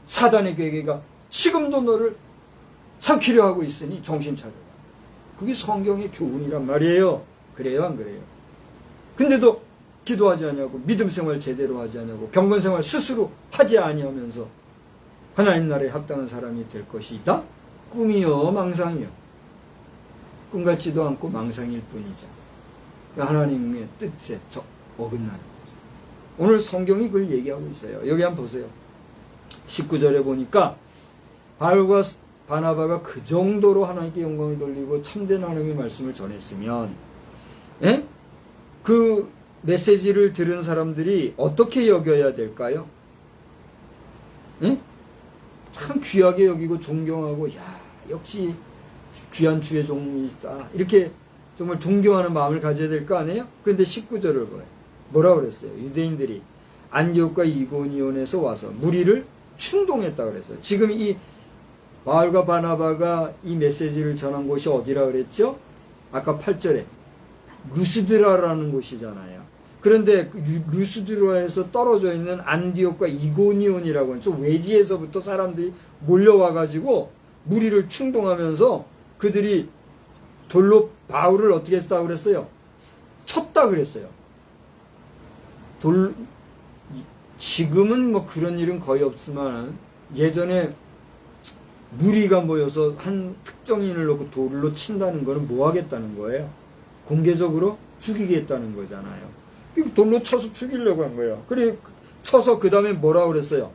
사단의 괴계가 지금도 너를 삼키려 하고 있으니 정신 차려라. 그게 성경의 교훈이란 말이에요. 그래요, 안 그래요? 근데도 기도하지 않냐고, 믿음 생활 제대로 하지 않냐고, 경건 생활 스스로 하지 아니하면서 하나님 나라에 합당한 사람이 될 것이다? 꿈이요, 망상이요. 꿈 같지도 않고 망상일 뿐이죠. 하나님의 뜻에 어긋나는 거죠. 오늘 성경이 그걸 얘기하고 있어요. 여기 한번 보세요. 19절에 보니까 바울과 바나바가 그 정도로 하나님께 영광을 돌리고 참된 하나님의 말씀을 전했으면 그 메시지를 들은 사람들이 어떻게 여겨야 될까요? 참 귀하게 여기고 존경하고 역시 귀한 주의 종이다. 이렇게 정말 존경하는 마음을 가져야 될 거 아니에요? 그런데 19절을 봐요. 뭐라 그랬어요? 유대인들이 안디옥과 이고니온에서 와서 무리를 충동했다 그랬어요. 지금 이 바울과 바나바가 이 메시지를 전한 곳이 어디라 그랬죠? 아까 8절에 루스드라라는 곳이잖아요. 그런데 루스드라에서 떨어져 있는 안디옥과 이고니온이라고 하는 좀 외지에서부터 사람들이 몰려와가지고 무리를 충동하면서 그들이 돌로 바울을 어떻게 했다고 그랬어요? 쳤다 그랬어요. 지금은 뭐 그런 일은 거의 없지만 예전에 무리가 모여서 한 특정인을 놓고 돌로 친다는 거는 뭐 하겠다는 거예요? 공개적으로 죽이겠다는 거잖아요. 돌로 쳐서 죽이려고 한 거예요. 그래 쳐서 그 다음에 뭐라 그랬어요?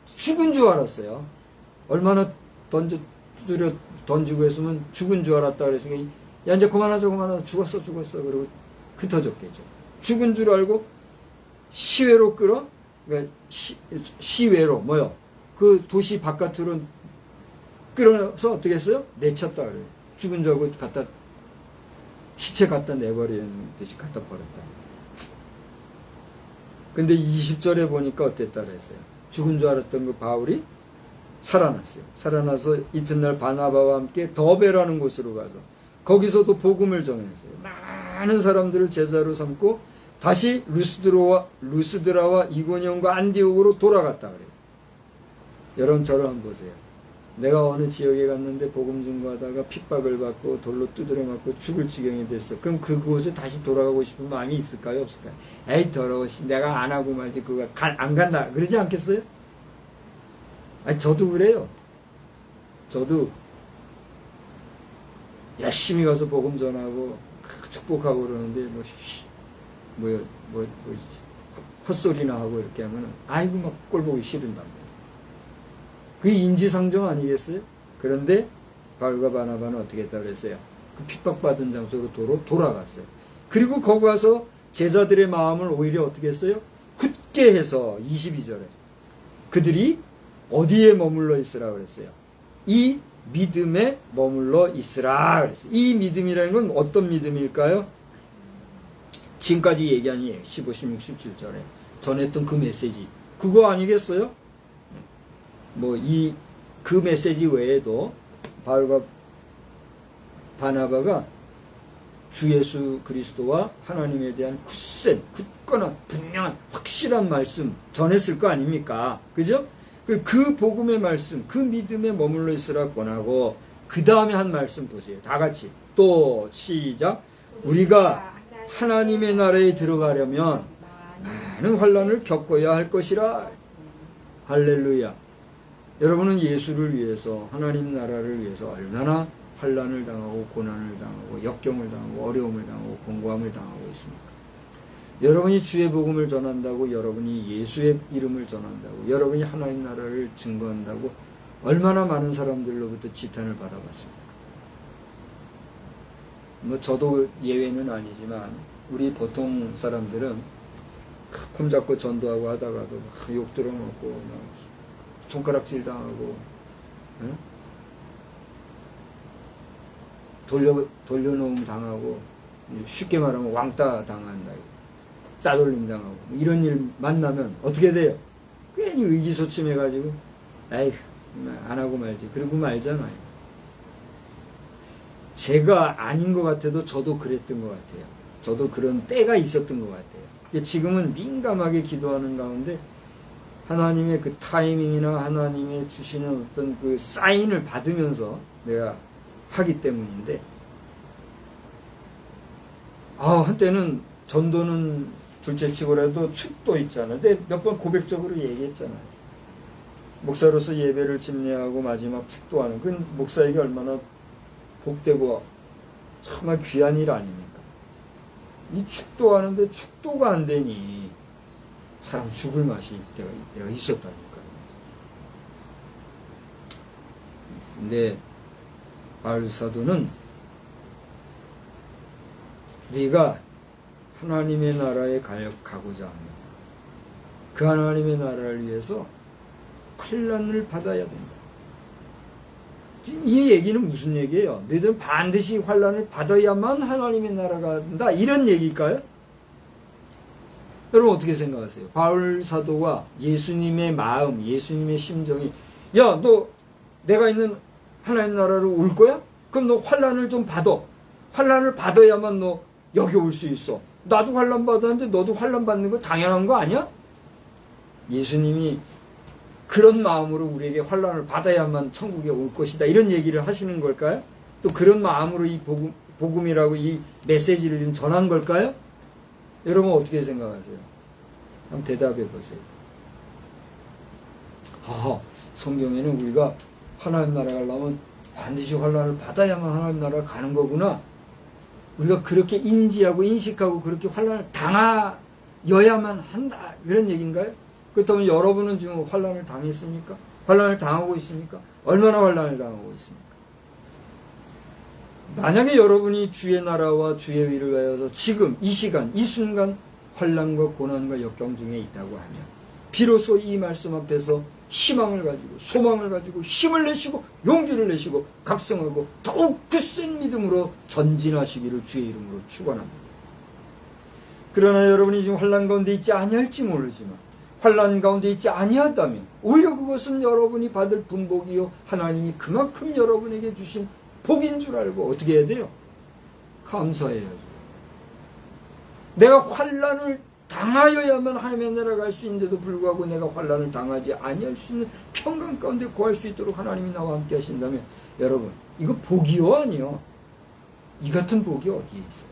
죽은 줄 알았어요. 얼마나 던지고 했으면 죽은 줄 알았다 그랬으니까 야 이제 그만하자 죽었어 그러고 흩어졌겠죠. 죽은 줄 알고 시외로 끌어, 그러니까 시외로 뭐요? 그 도시 바깥으로 끌어서 어떻게 했어요? 내쳤다 그래요. 죽은 줄 알고 시체 갖다 내버리는 듯이 갖다 버렸다. 근데 20절에 보니까 어땠다 그랬어요? 죽은 줄 알았던 그 바울이 살아났어요. 살아나서 이튿날 바나바와 함께 더베라는 곳으로 가서 거기서도 복음을 전했어요. 많은 사람들을 제자로 삼고 다시 루스드라와 이고니온과 안디옥으로 돌아갔다 그랬어요. 여러분 저를 한번 보세요. 내가 어느 지역에 갔는데 복음 증거하다가 핍박을 받고 돌로 두드려 맞고 죽을 지경이 됐어. 그럼 그곳에 다시 돌아가고 싶은 마음이 있을까요? 없을까요? 에이 더러워. 내가 안 하고 말지 그거 안 간다. 그러지 않겠어요? 아니 저도 그래요. 저도 열심히 가서 복음 전하고 축복하고 그러는데 헛소리나 하고 이렇게 하면 아이고 막 꼴 보기 싫은단 말이에요. 그게 인지상정 아니겠어요? 그런데 바울과 바나바는 어떻게 했다고 그랬어요? 그 핍박받은 장소로 돌아갔어요. 그리고 거기 가서 제자들의 마음을 오히려 어떻게 했어요? 굳게 해서 22절에 그들이 어디에 머물러 있으라 그랬어요? 이 믿음에 머물러 있으라 그랬어요. 이 믿음이라는 건 어떤 믿음일까요? 지금까지 얘기한 15, 16, 17절에 전했던 그 메시지 그거 아니겠어요? 그 메시지 외에도 바울과 바나바가 주 예수 그리스도와 하나님에 대한 굳건한 분명한 확실한 말씀 전했을 거 아닙니까? 그죠? 그 복음의 말씀, 그 믿음에 머물러 있으라 권하고 그 다음에 한 말씀 보세요. 다 같이 또 시작. 우리가 하나님의 나라에 들어가려면 많은 환난을 겪어야 할 것이라. 할렐루야. 여러분은 예수를 위해서 하나님 나라를 위해서 얼마나 환난을 당하고 고난을 당하고 역경을 당하고 어려움을 당하고 공고함을 당하고 있습니까? 여러분이 주의 복음을 전한다고 여러분이 예수의 이름을 전한다고 여러분이 하나님 나라를 증거한다고 얼마나 많은 사람들로부터 지탄을 받아봤습니까? 저도 예외는 아니지만 우리 보통 사람들은 품 잡고 전도하고 하다가도 욕 들어먹고 손가락질 당하고 돌려놓음 당하고 쉽게 말하면 왕따 당한다. 싸돌림 당하고 이런 일 만나면 어떻게 돼요? 괜히 의기소침해가지고 에이 안 하고 말지 그러고 말잖아요. 제가 아닌 것 같아도 저도 그랬던 것 같아요. 저도 그런 때가 있었던 것 같아요. 지금은 민감하게 기도하는 가운데 하나님의 그 타이밍이나 하나님의 주시는 어떤 그 사인을 받으면서 내가 하기 때문인데 한때는 전도는 둘째치고라도 축도 있잖아요. 근데 몇 번 고백적으로 얘기했잖아요. 목사로서 예배를 집례하고 마지막 축도하는 그건 목사에게 얼마나 복되고 정말 귀한 일 아닙니까? 이 축도하는데 축도가 안 되니 사람 죽을 맛이 때가 있었다니까요. 근데 바울 사도는 네가 하나님의 나라에 가고자 하면 그 하나님의 나라를 위해서 환난을 받아야 된다. 이 얘기는 무슨 얘기예요? 너희들은 반드시 환난을 받아야만 하나님의 나라가 된다. 이런 얘기일까요? 여러분 어떻게 생각하세요? 바울 사도와 예수님의 마음, 예수님의 심정이 야, 너 내가 있는 하나님 나라로 올 거야? 그럼 너 환난을 좀 받아. 환난을 받아야만 너 여기 올 수 있어. 나도 환난 받았는데 너도 환난 받는 거 당연한 거 아니야? 예수님이 그런 마음으로 우리에게 환난을 받아야만 천국에 올 것이다. 이런 얘기를 하시는 걸까요? 또 그런 마음으로 이 복음이라고 이 메시지를 전한 걸까요? 여러분 어떻게 생각하세요? 한번 대답해 보세요. 성경에는 우리가 하나님 나라 가려면 반드시 환난을 받아야만 하나님 나라 가는 거구나. 우리가 그렇게 인지하고 인식하고 그렇게 환난을 당하여야만 한다. 그런 얘기인가요? 그렇다면 여러분은 지금 환난을 당했습니까? 환난을 당하고 있습니까? 얼마나 환난을 당하고 있습니까? 만약에 여러분이 주의 나라와 주의 의를 위하여서 지금 이 시간 이 순간 환난과 고난과 역경 중에 있다고 하면 비로소 이 말씀 앞에서 희망을 가지고 소망을 가지고 힘을 내시고 용기를 내시고 각성하고 더욱 굳센 믿음으로 전진하시기를 주의 이름으로 축원합니다. 그러나 여러분이 지금 환난 가운데 있지 아니할지 모르지만 환난 가운데 있지 아니하다면 오히려 그것은 여러분이 받을 분복이요 하나님이 그만큼 여러분에게 주신 복인 줄 알고 어떻게 해야 돼요? 감사해야죠. 내가 환난을 당하여야만 하나님의 나라 갈 수 있는데도 불구하고 내가 환난을 당하지 아니할 수 있는 평강 가운데 구할 수 있도록 하나님이 나와 함께 하신다면 여러분 이거 복이요 아니요? 이 같은 복이 어디에 있어요?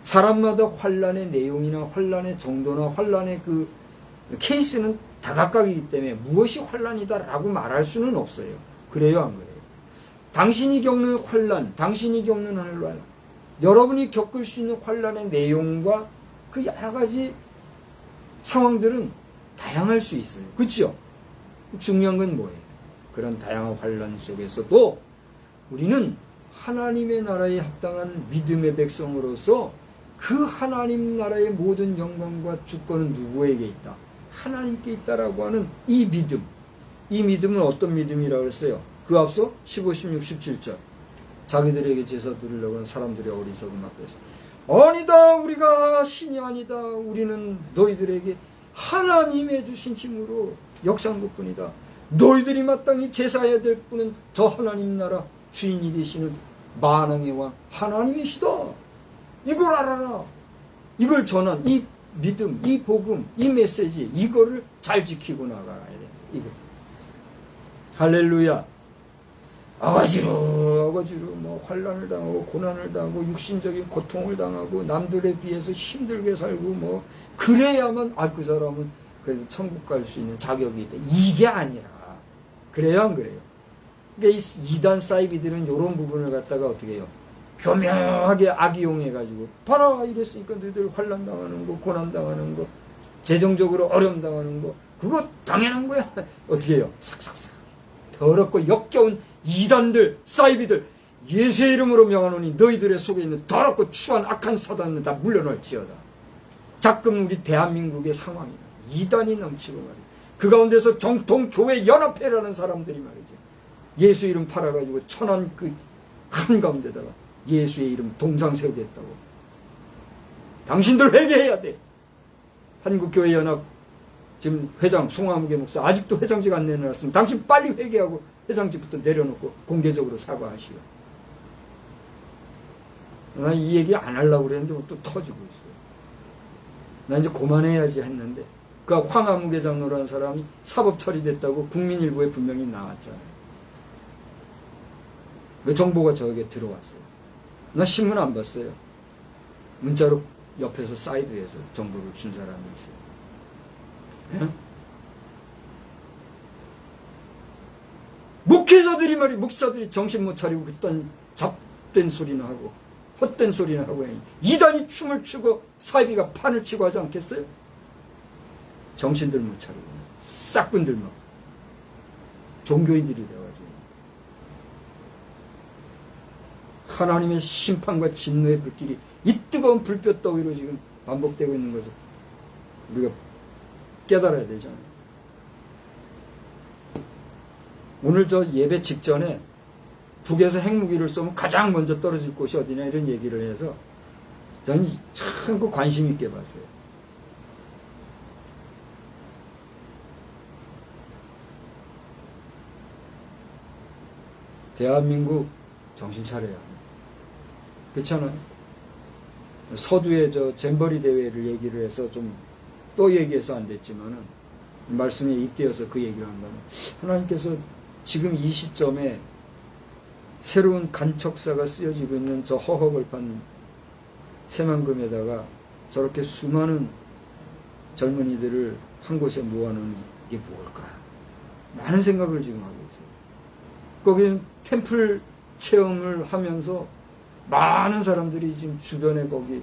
사람마다 환난의 내용이나 환난의 정도나 환난의 그 케이스는 다각각이기 때문에 무엇이 환난이다라고 말할 수는 없어요. 그래요 안 그래요? 당신이 겪는 환난, 당신이 겪는 환난, 여러분이 겪을 수 있는 환난의 내용과 그 여러 가지 상황들은 다양할 수 있어요. 그렇죠? 중요한 건 뭐예요? 그런 다양한 환난 속에서도 우리는 하나님의 나라에 합당한 믿음의 백성으로서 그 하나님 나라의 모든 영광과 주권은 누구에게 있다? 하나님께 있다라고 하는 이 믿음. 이 믿음은 어떤 믿음이라고 했어요? 그 앞서 15, 16, 17절. 자기들에게 제사 드리려고 하는 사람들의 어리석음 앞에서 아니다 우리가 신이 아니다 우리는 너희들에게 하나님의 주신 힘으로 역사한 것뿐이다. 너희들이 마땅히 제사해야 될 분은 저 하나님 나라 주인이 되시는 만왕의 왕 하나님이시다. 이걸 알아라. 이걸 전한 이 믿음, 이 복음, 이 메시지 이거를 잘 지키고 나가야 돼. 이거. 할렐루야. 아가지로 뭐 환난을 당하고 고난을 당하고 육신적인 고통을 당하고 남들에 비해서 힘들게 살고 뭐 그래야만 그 사람은 그래도 천국 갈 수 있는 자격이 있다. 이게 아니라 그래요 안 그래요? 그러니까 이 이단 사이비들은 이런 부분을 갖다가 어떻게 해요? 교묘하게 악이용해가지고 봐라 이랬으니까 너희들 환난 당하는 거 고난 당하는 거 재정적으로 어려움 당하는 거 그거 당연한 거야. 어떻게 해요? 삭삭삭 더럽고 역겨운 이단들, 사이비들 예수의 이름으로 명하노니 너희들의 속에 있는 더럽고 추한 악한 사단은 다 물러날지어다. 자금 우리 대한민국의 상황이다. 이단이 넘치고 말이야. 그 가운데서 정통교회 연합회라는 사람들이 말이죠. 예수 이름 팔아가지고 천한 그 한가운데다가 예수의 이름 동상 세우겠다고. 당신들 회개해야 돼. 한국교회연합 지금 회장 송화무계 목사 아직도 회장직 안 내놨으면 당신 빨리 회개하고 회장직부터 내려놓고 공개적으로 사과하시오. 나 이 얘기 안 하려고 그랬는데 또 터지고 있어요. 나 이제 그만해야지 했는데 그 황화무계 장로라는 사람이 사법 처리됐다고 국민일보에 분명히 나왔잖아요. 그 정보가 저에게 들어왔어요. 나 신문 안 봤어요. 문자로 옆에서 사이드에서 정보를 준 사람이 있어요. 예? 목회자들이 목사들이 정신 못 차리고 그딴 잡된 소리나 하고 헛된 소리나 하고 이단이 춤을 추고 사이비가 판을 치고 하지 않겠어요? 정신들 못 차리고 싹군들 막 종교인들이 돼가지고 하나님의 심판과 진노의 불길이 이 뜨거운 불볕 더위로 지금 반복되고 있는 것을 우리가 깨달아야 되잖아요. 오늘 저 예배 직전에 북에서 핵무기를 쏘면 가장 먼저 떨어질 곳이 어디냐 이런 얘기를 해서 저는 참 그 관심 있게 봤어요. 대한민국 정신 차려야 합니다. 그렇잖아요. 서두에 저 잼버리 대회를 얘기를 해서 좀 또 얘기해서 안 됐지만은 말씀에 잇대어서 그 얘기를 한다면 하나님께서 지금 이 시점에 새로운 간척사가 쓰여지고 있는 저 허허벌판 새만금에다가 저렇게 수많은 젊은이들을 한 곳에 모아놓은 이게 뭘까? 많은 생각을 지금 하고 있어요. 거기는 템플 체험을 하면서 많은 사람들이 지금 주변에 거기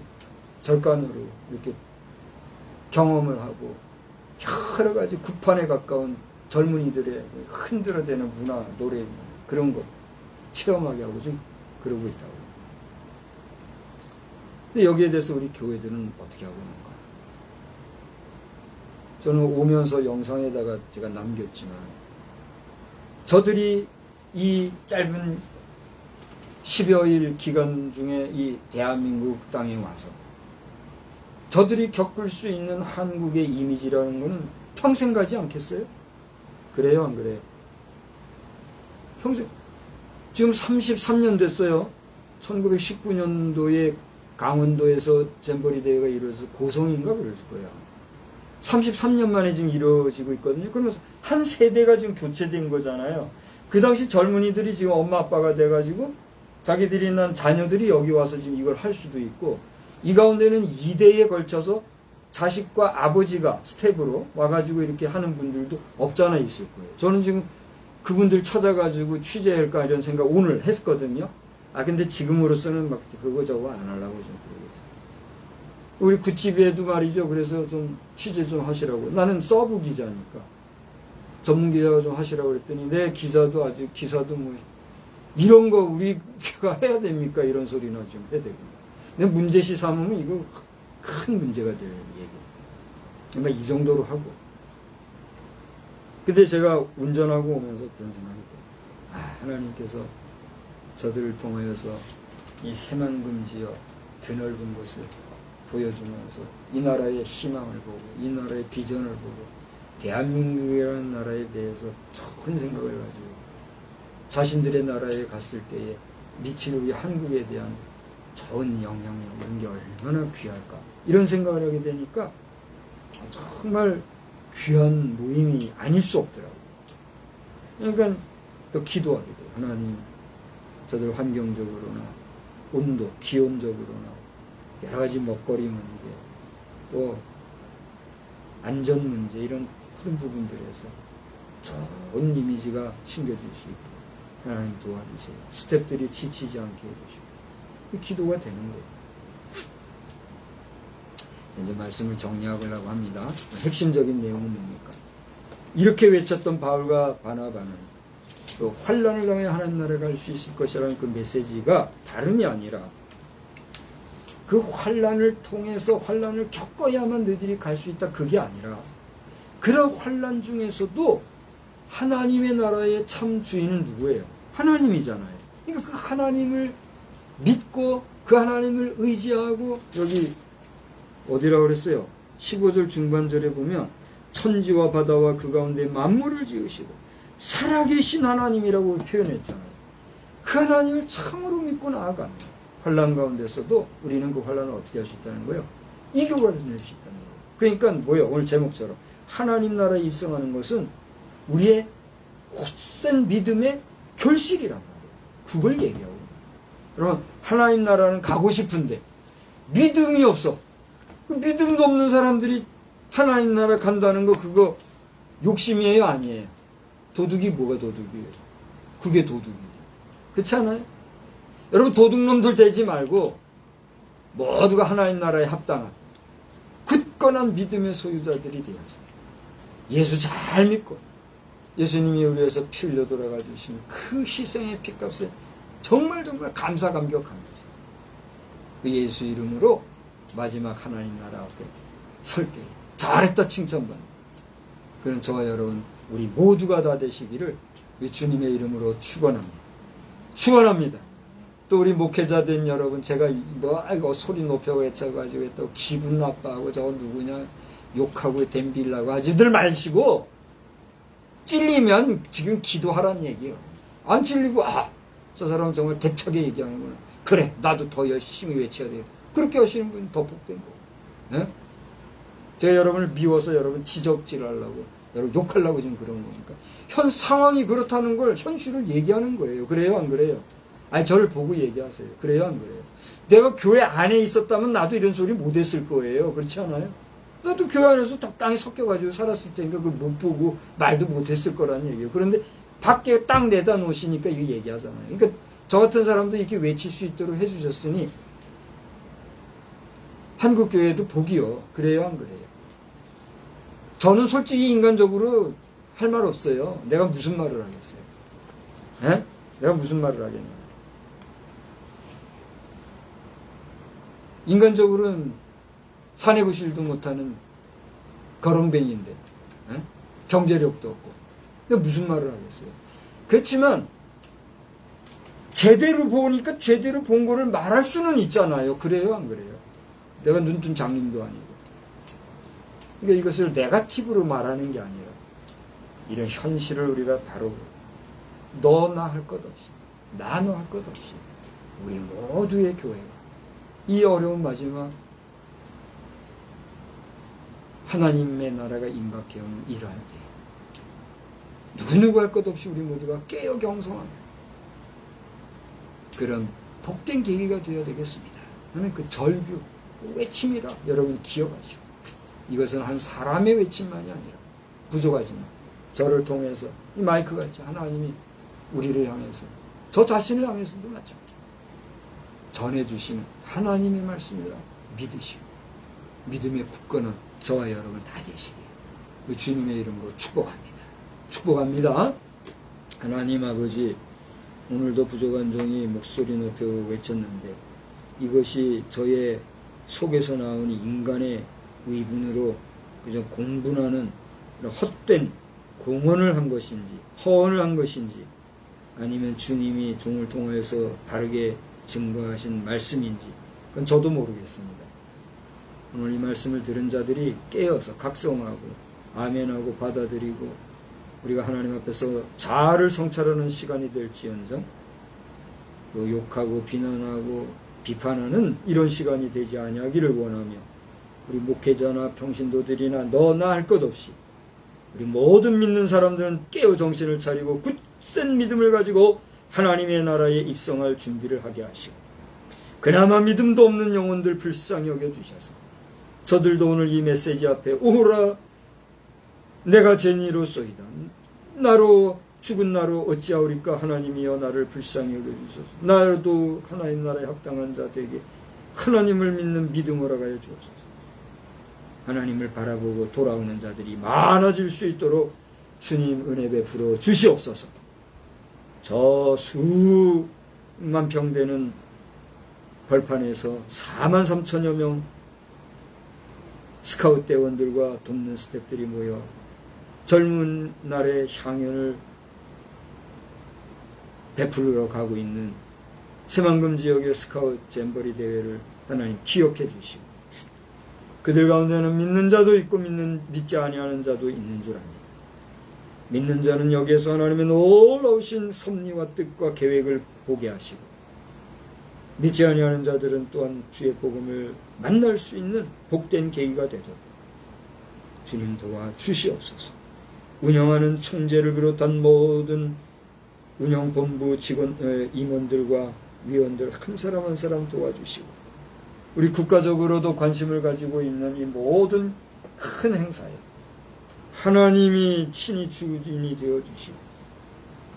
절간으로 이렇게 경험을 하고 여러 가지 구판에 가까운 젊은이들의 흔들어대는 문화, 노래 그런 거 체험하게 하고 지금 그러고 있다고. 근데 여기에 대해서 우리 교회들은 어떻게 하고 있는가? 저는 오면서 영상에다가 제가 남겼지만 저들이 이 짧은 10여일 기간 중에 이 대한민국 땅에 와서 저들이 겪을 수 있는 한국의 이미지라는 것은 평생 가지 않겠어요? 그래요, 안 그래요? 평생, 지금 33년 됐어요. 1919년도에 강원도에서 잼버리 대회가 이루어져서 고성인가 그랬을 거야. 33년 만에 지금 이루어지고 있거든요. 그러면서 한 세대가 지금 교체된 거잖아요. 그 당시 젊은이들이 지금 엄마 아빠가 돼가지고 자기들이 낳은 자녀들이 여기 와서 지금 이걸 할 수도 있고, 이 가운데는 2대에 걸쳐서 자식과 아버지가 스텝으로 와가지고 이렇게 하는 분들도 없잖아 있을 거예요. 저는 지금 그분들 찾아가지고 취재할까 이런 생각 오늘 했거든요. 근데 지금으로서는 막 그거 저거 안 하려고 좀 그러고 있어요. 우리 구티비에도 말이죠. 그래서 좀 취재 좀 하시라고. 나는 서브 기자니까. 전문 기자가 좀 하시라고 그랬더니 내 기사도 아직 기사도 뭐 이런 거 우리가 해야 됩니까? 이런 소리나 좀 해야 되고. 근데 문제시 삼으면 이거 큰 문제가 될 얘기. 이 정도로 하고. 근데 제가 운전하고 오면서 그런 생각이 들어요. 하나님께서 저들을 통하여서 이 새만금지역 드넓은 곳을 보여주면서 이 나라의 희망을 보고 이 나라의 비전을 보고 대한민국이라는 나라에 대해서 좋은 생각을 가지고 자신들의 나라에 갔을 때에 미칠 우리 한국에 대한 좋은 영향력 이런 게 얼마나 귀할까 이런 생각을 하게 되니까 정말 귀한 모임이 아닐 수 없더라고요. 그러니까 또 기도하게 돼요. 하나님 저들 환경적으로나 온도, 기온적으로나 여러 가지 먹거리 문제 또 안전 문제 이런 모든 부분들에서 좋은 이미지가 심겨질 수 있게 하나님 도와주세요. 스태프들이 지치지 않게 해주시고 기도가 되는 거예요. 이제 말씀을 정리하려고 합니다. 핵심적인 내용은 뭡니까? 이렇게 외쳤던 바울과 바나바는 또 환란을 당해 하나님 나라에 갈 수 있을 것이라는 그 메시지가 다름이 아니라 그 환란을 통해서 환란을 겪어야만 너희들이 갈 수 있다 그게 아니라 그런 환란 중에서도 하나님의 나라의 참 주인은 누구예요? 하나님이잖아요. 그러니까 그 하나님을 믿고 그 하나님을 의지하고 여기 어디라고 그랬어요? 15절 중반절에 보면 천지와 바다와 그 가운데 만물을 지으시고 살아계신 하나님이라고 표현했잖아요. 그 하나님을 참으로 믿고 나아가면 환란 가운데서도 우리는 그 환란을 어떻게 할 수 있다는 거예요? 이겨낼 수 있다는 거예요. 그러니까 뭐예요? 오늘 제목처럼 하나님 나라에 입성하는 것은 우리의 굳센 믿음의 결실이란 말이에요. 그걸 얘기하고 여러분 하나님 나라는 가고 싶은데 믿음이 없어. 그 믿음도 없는 사람들이 하나님 나라 간다는 거 그거 욕심이에요? 아니에요? 도둑이 뭐가 도둑이에요? 그게 도둑이에요. 그렇지 않아요? 여러분 도둑놈들 되지 말고 모두가 하나님 나라에 합당한 굳건한 믿음의 소유자들이 되어서 예수 잘 믿고 예수님이 우리 위해서 피 흘려 돌아가 주신 그 희생의 피값에 정말 감사 감격하면서 그 예수 이름으로 마지막 하나님 나라 앞에 설 때 잘했다 칭찬받는 그런 저와 여러분 우리 모두가 다 되시기를 주님의 이름으로 축원합니다. 축원합니다. 또 우리 목회자 된 여러분 제가 이거 소리 높여 외쳐가지고 또 기분 나빠하고 저거 누구냐 욕하고 댐빌라고 하지들 마시고 찔리면 지금 기도하라는 얘기예요. 안 찔리고 저 사람은 정말 대차게 얘기하는구나. 그래 나도 더 열심히 외쳐야 돼요. 그렇게 하시는 분이 더 복된 거예요. 제가 여러분을 미워서 여러분 지적질하려고 여러분 욕하려고 지금 그런 거니까 현 상황이 그렇다는 걸 현실을 얘기하는 거예요. 그래요 안 그래요? 저를 보고 얘기하세요. 그래요 안 그래요? 내가 교회 안에 있었다면 나도 이런 소리 못했을 거예요. 그렇지 않아요? 나도 교회 안에서 적당히 섞여가지고 살았을 테니까 그걸 못 보고 말도 못했을 거란 얘기예요. 그런데 밖에 딱 내다 놓으시니까 이거 얘기하잖아요. 그러니까 저 같은 사람도 이렇게 외칠 수 있도록 해주셨으니 한국 교회도 복이요. 그래요, 안 그래요? 저는 솔직히 인간적으로 할 말 없어요. 내가 무슨 말을 하겠어요? 에? 내가 무슨 말을 하겠냐? 인간적으로는 사내구실도 못하는 거렁뱅이인데, 에? 경제력도 없고, 내가 무슨 말을 하겠어요? 그렇지만 제대로 보니까 제대로 본 거를 말할 수는 있잖아요. 그래요, 안 그래요? 내가 눈뜬 장님도 아니고. 그러니까 이것을 네거티브로 말하는 게 아니라 이런 현실을 우리가 바로 너 나 할 것 없이, 나 너 할 것 없이 우리 모두의 교회가 이 어려운 마지막 하나님의 나라가 임박해오는 이러한 때 누구누구 할 것 없이 우리 모두가 깨어 경성하는 그런 복된 계기가 되어야 되겠습니다. 저는 그 절규, 외침이라 여러분 기억하시고, 이것은 한 사람의 외침만이 아니라 부족하지만 저를 통해서 이 마이크가 있죠. 하나님이 우리를 향해서, 저 자신을 향해서도 마찬가지 전해주시는 하나님의 말씀이라 믿으시고 믿음의 굳건한 저와 여러분 다 되시길 우리 주님의 이름으로 축복합니다. 축복합니다. 하나님 아버지, 오늘도 부족한 종이 목소리 높여 외쳤는데 이것이 저의 속에서 나오는 인간의 의분으로 그저 공분하는 헛된 공언을 한 것인지 허언을 한 것인지 아니면 주님이 종을 통하여서 바르게 증거하신 말씀인지 그건 저도 모르겠습니다. 오늘 이 말씀을 들은 자들이 깨어서 각성하고 아멘하고 받아들이고 우리가 하나님 앞에서 자아를 성찰하는 시간이 될지언정 또 욕하고 비난하고 비판하는 이런 시간이 되지 아니하기를 원하며 우리 목회자나 평신도들이나 너나 할 것 없이 우리 모든 믿는 사람들은 깨어 정신을 차리고 굳센 믿음을 가지고 하나님의 나라에 입성할 준비를 하게 하시고 그나마 믿음도 없는 영혼들 불쌍히 여겨주셔서 저들도 오늘 이 메시지 앞에 오라 내가 죄인이로소이다 나로 죽은 나로 어찌하오리까 하나님이여 나를 불쌍히 여겨주셔서 나도 하나님 나라에 합당한 자 되게 하나님을 믿는 믿음을 하여 주옵소서. 하나님을 바라보고 돌아오는 자들이 많아질 수 있도록 주님 은혜 베풀어 주시옵소서. 저 수만 평 되는 벌판에서 43,000여 명 스카웃 대원들과 돕는 스태프들이 모여 젊은 날의 향연을 베풀러 가고 있는 새만금 지역의 스카웃 잼버리 대회를 하나님 기억해 주시고 그들 가운데는 믿는 자도 있고 믿지 아니하는 자도 있는 줄 압니다. 믿는 자는 여기에서 하나님의 놀라우신 섭리와 뜻과 계획을 보게 하시고 믿지 아니하는 자들은 또한 주의 복음을 만날 수 있는 복된 계기가 되도록 주님 도와 주시옵소서. 운영하는 총재를 비롯한 모든 운영본부 직원, 임원들과 위원들 한 사람 한 사람 도와주시고 우리 국가적으로도 관심을 가지고 있는 이 모든 큰 행사에 하나님이 친히 주인이 되어주시고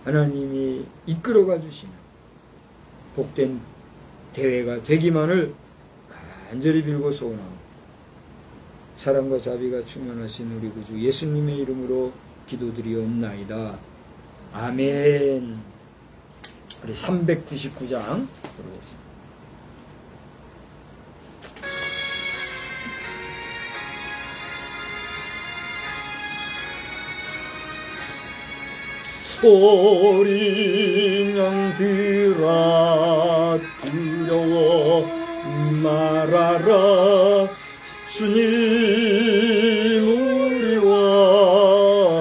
하나님이 이끌어가 주시는 복된 대회가 되기만을 간절히 빌고 소원하고 사랑과 자비가 충만하신 우리 구주 예수님의 이름으로 기도드리옵나이다. 아멘. 우리 399장 부르겠습니다. 어린 양들아 두려워 말아라 주님 우리와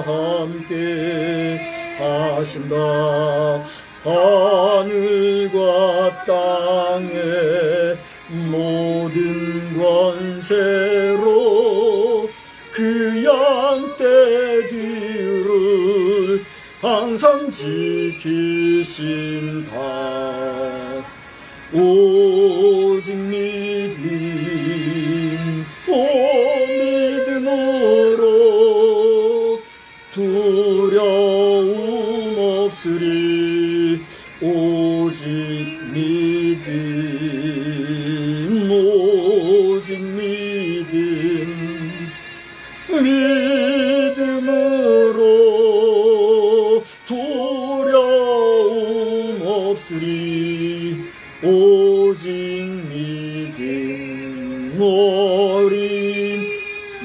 함께 하신다. 하늘과 땅의 모든 권세로 그 양떼들을 항상 지키신다. 오직 믿음, 오 믿음 오직 믿음으로 두려움 없으리 오직 믿음 어린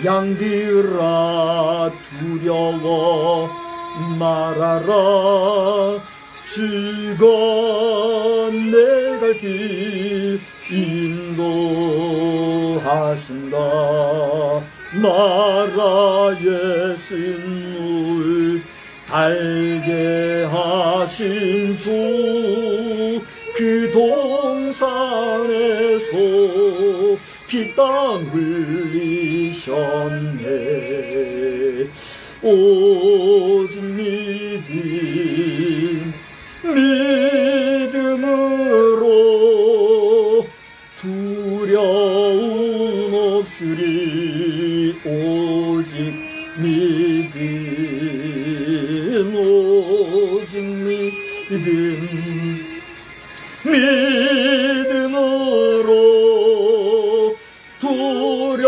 양들아 두려워 말하라 주가 내 갈 길 인도하신다 마라 예수를 알게 하신 주 그 동산에서 피땀 흘리셨네 오직 믿음으로 두려움 없으리 오직 믿음으로 두려움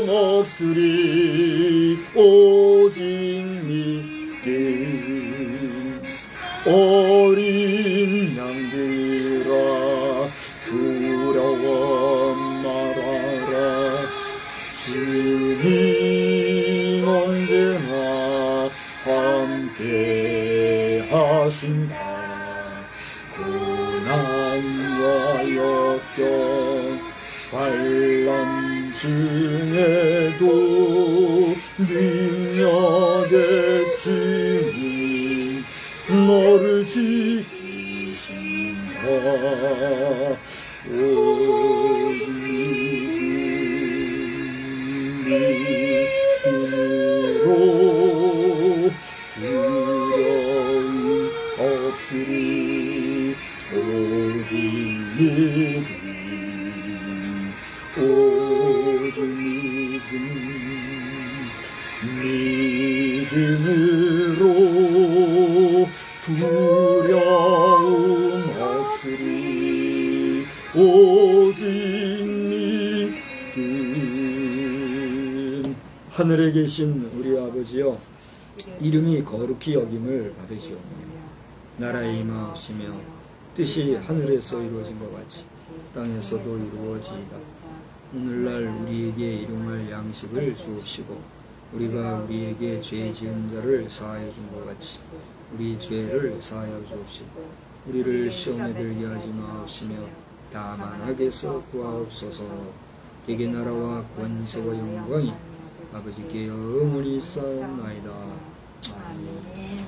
없으리 오직 믿음 어린 양들아 두려워 말아라 주님 언제나 함께 하신다 고난과 역경 환난 중에도 능력의 주님 너를 지키신다 오직 믿음으로 두려움 없으리 오직 믿음으로 두려움 없으리 오직 믿음 하늘에 계신 우리 아버지여 이름이 거룩히 여김을 받으시오며 나라의 임하옵시며 뜻이 하늘에서 이루어진 것 같이 땅에서도 이루어지이다. 오늘날 우리에게 일용할 양식을 주옵시고 우리가 우리에게 죄 지은 자를 사하여 준 것 같이 우리 죄를 사하여 주옵시고 우리를 시험에 들게 하지 마옵시며 다만 악에서 구하옵소서. 대개 나라와 권세와 영광이 아버지께 영원히 있사옵나이다. 아멘.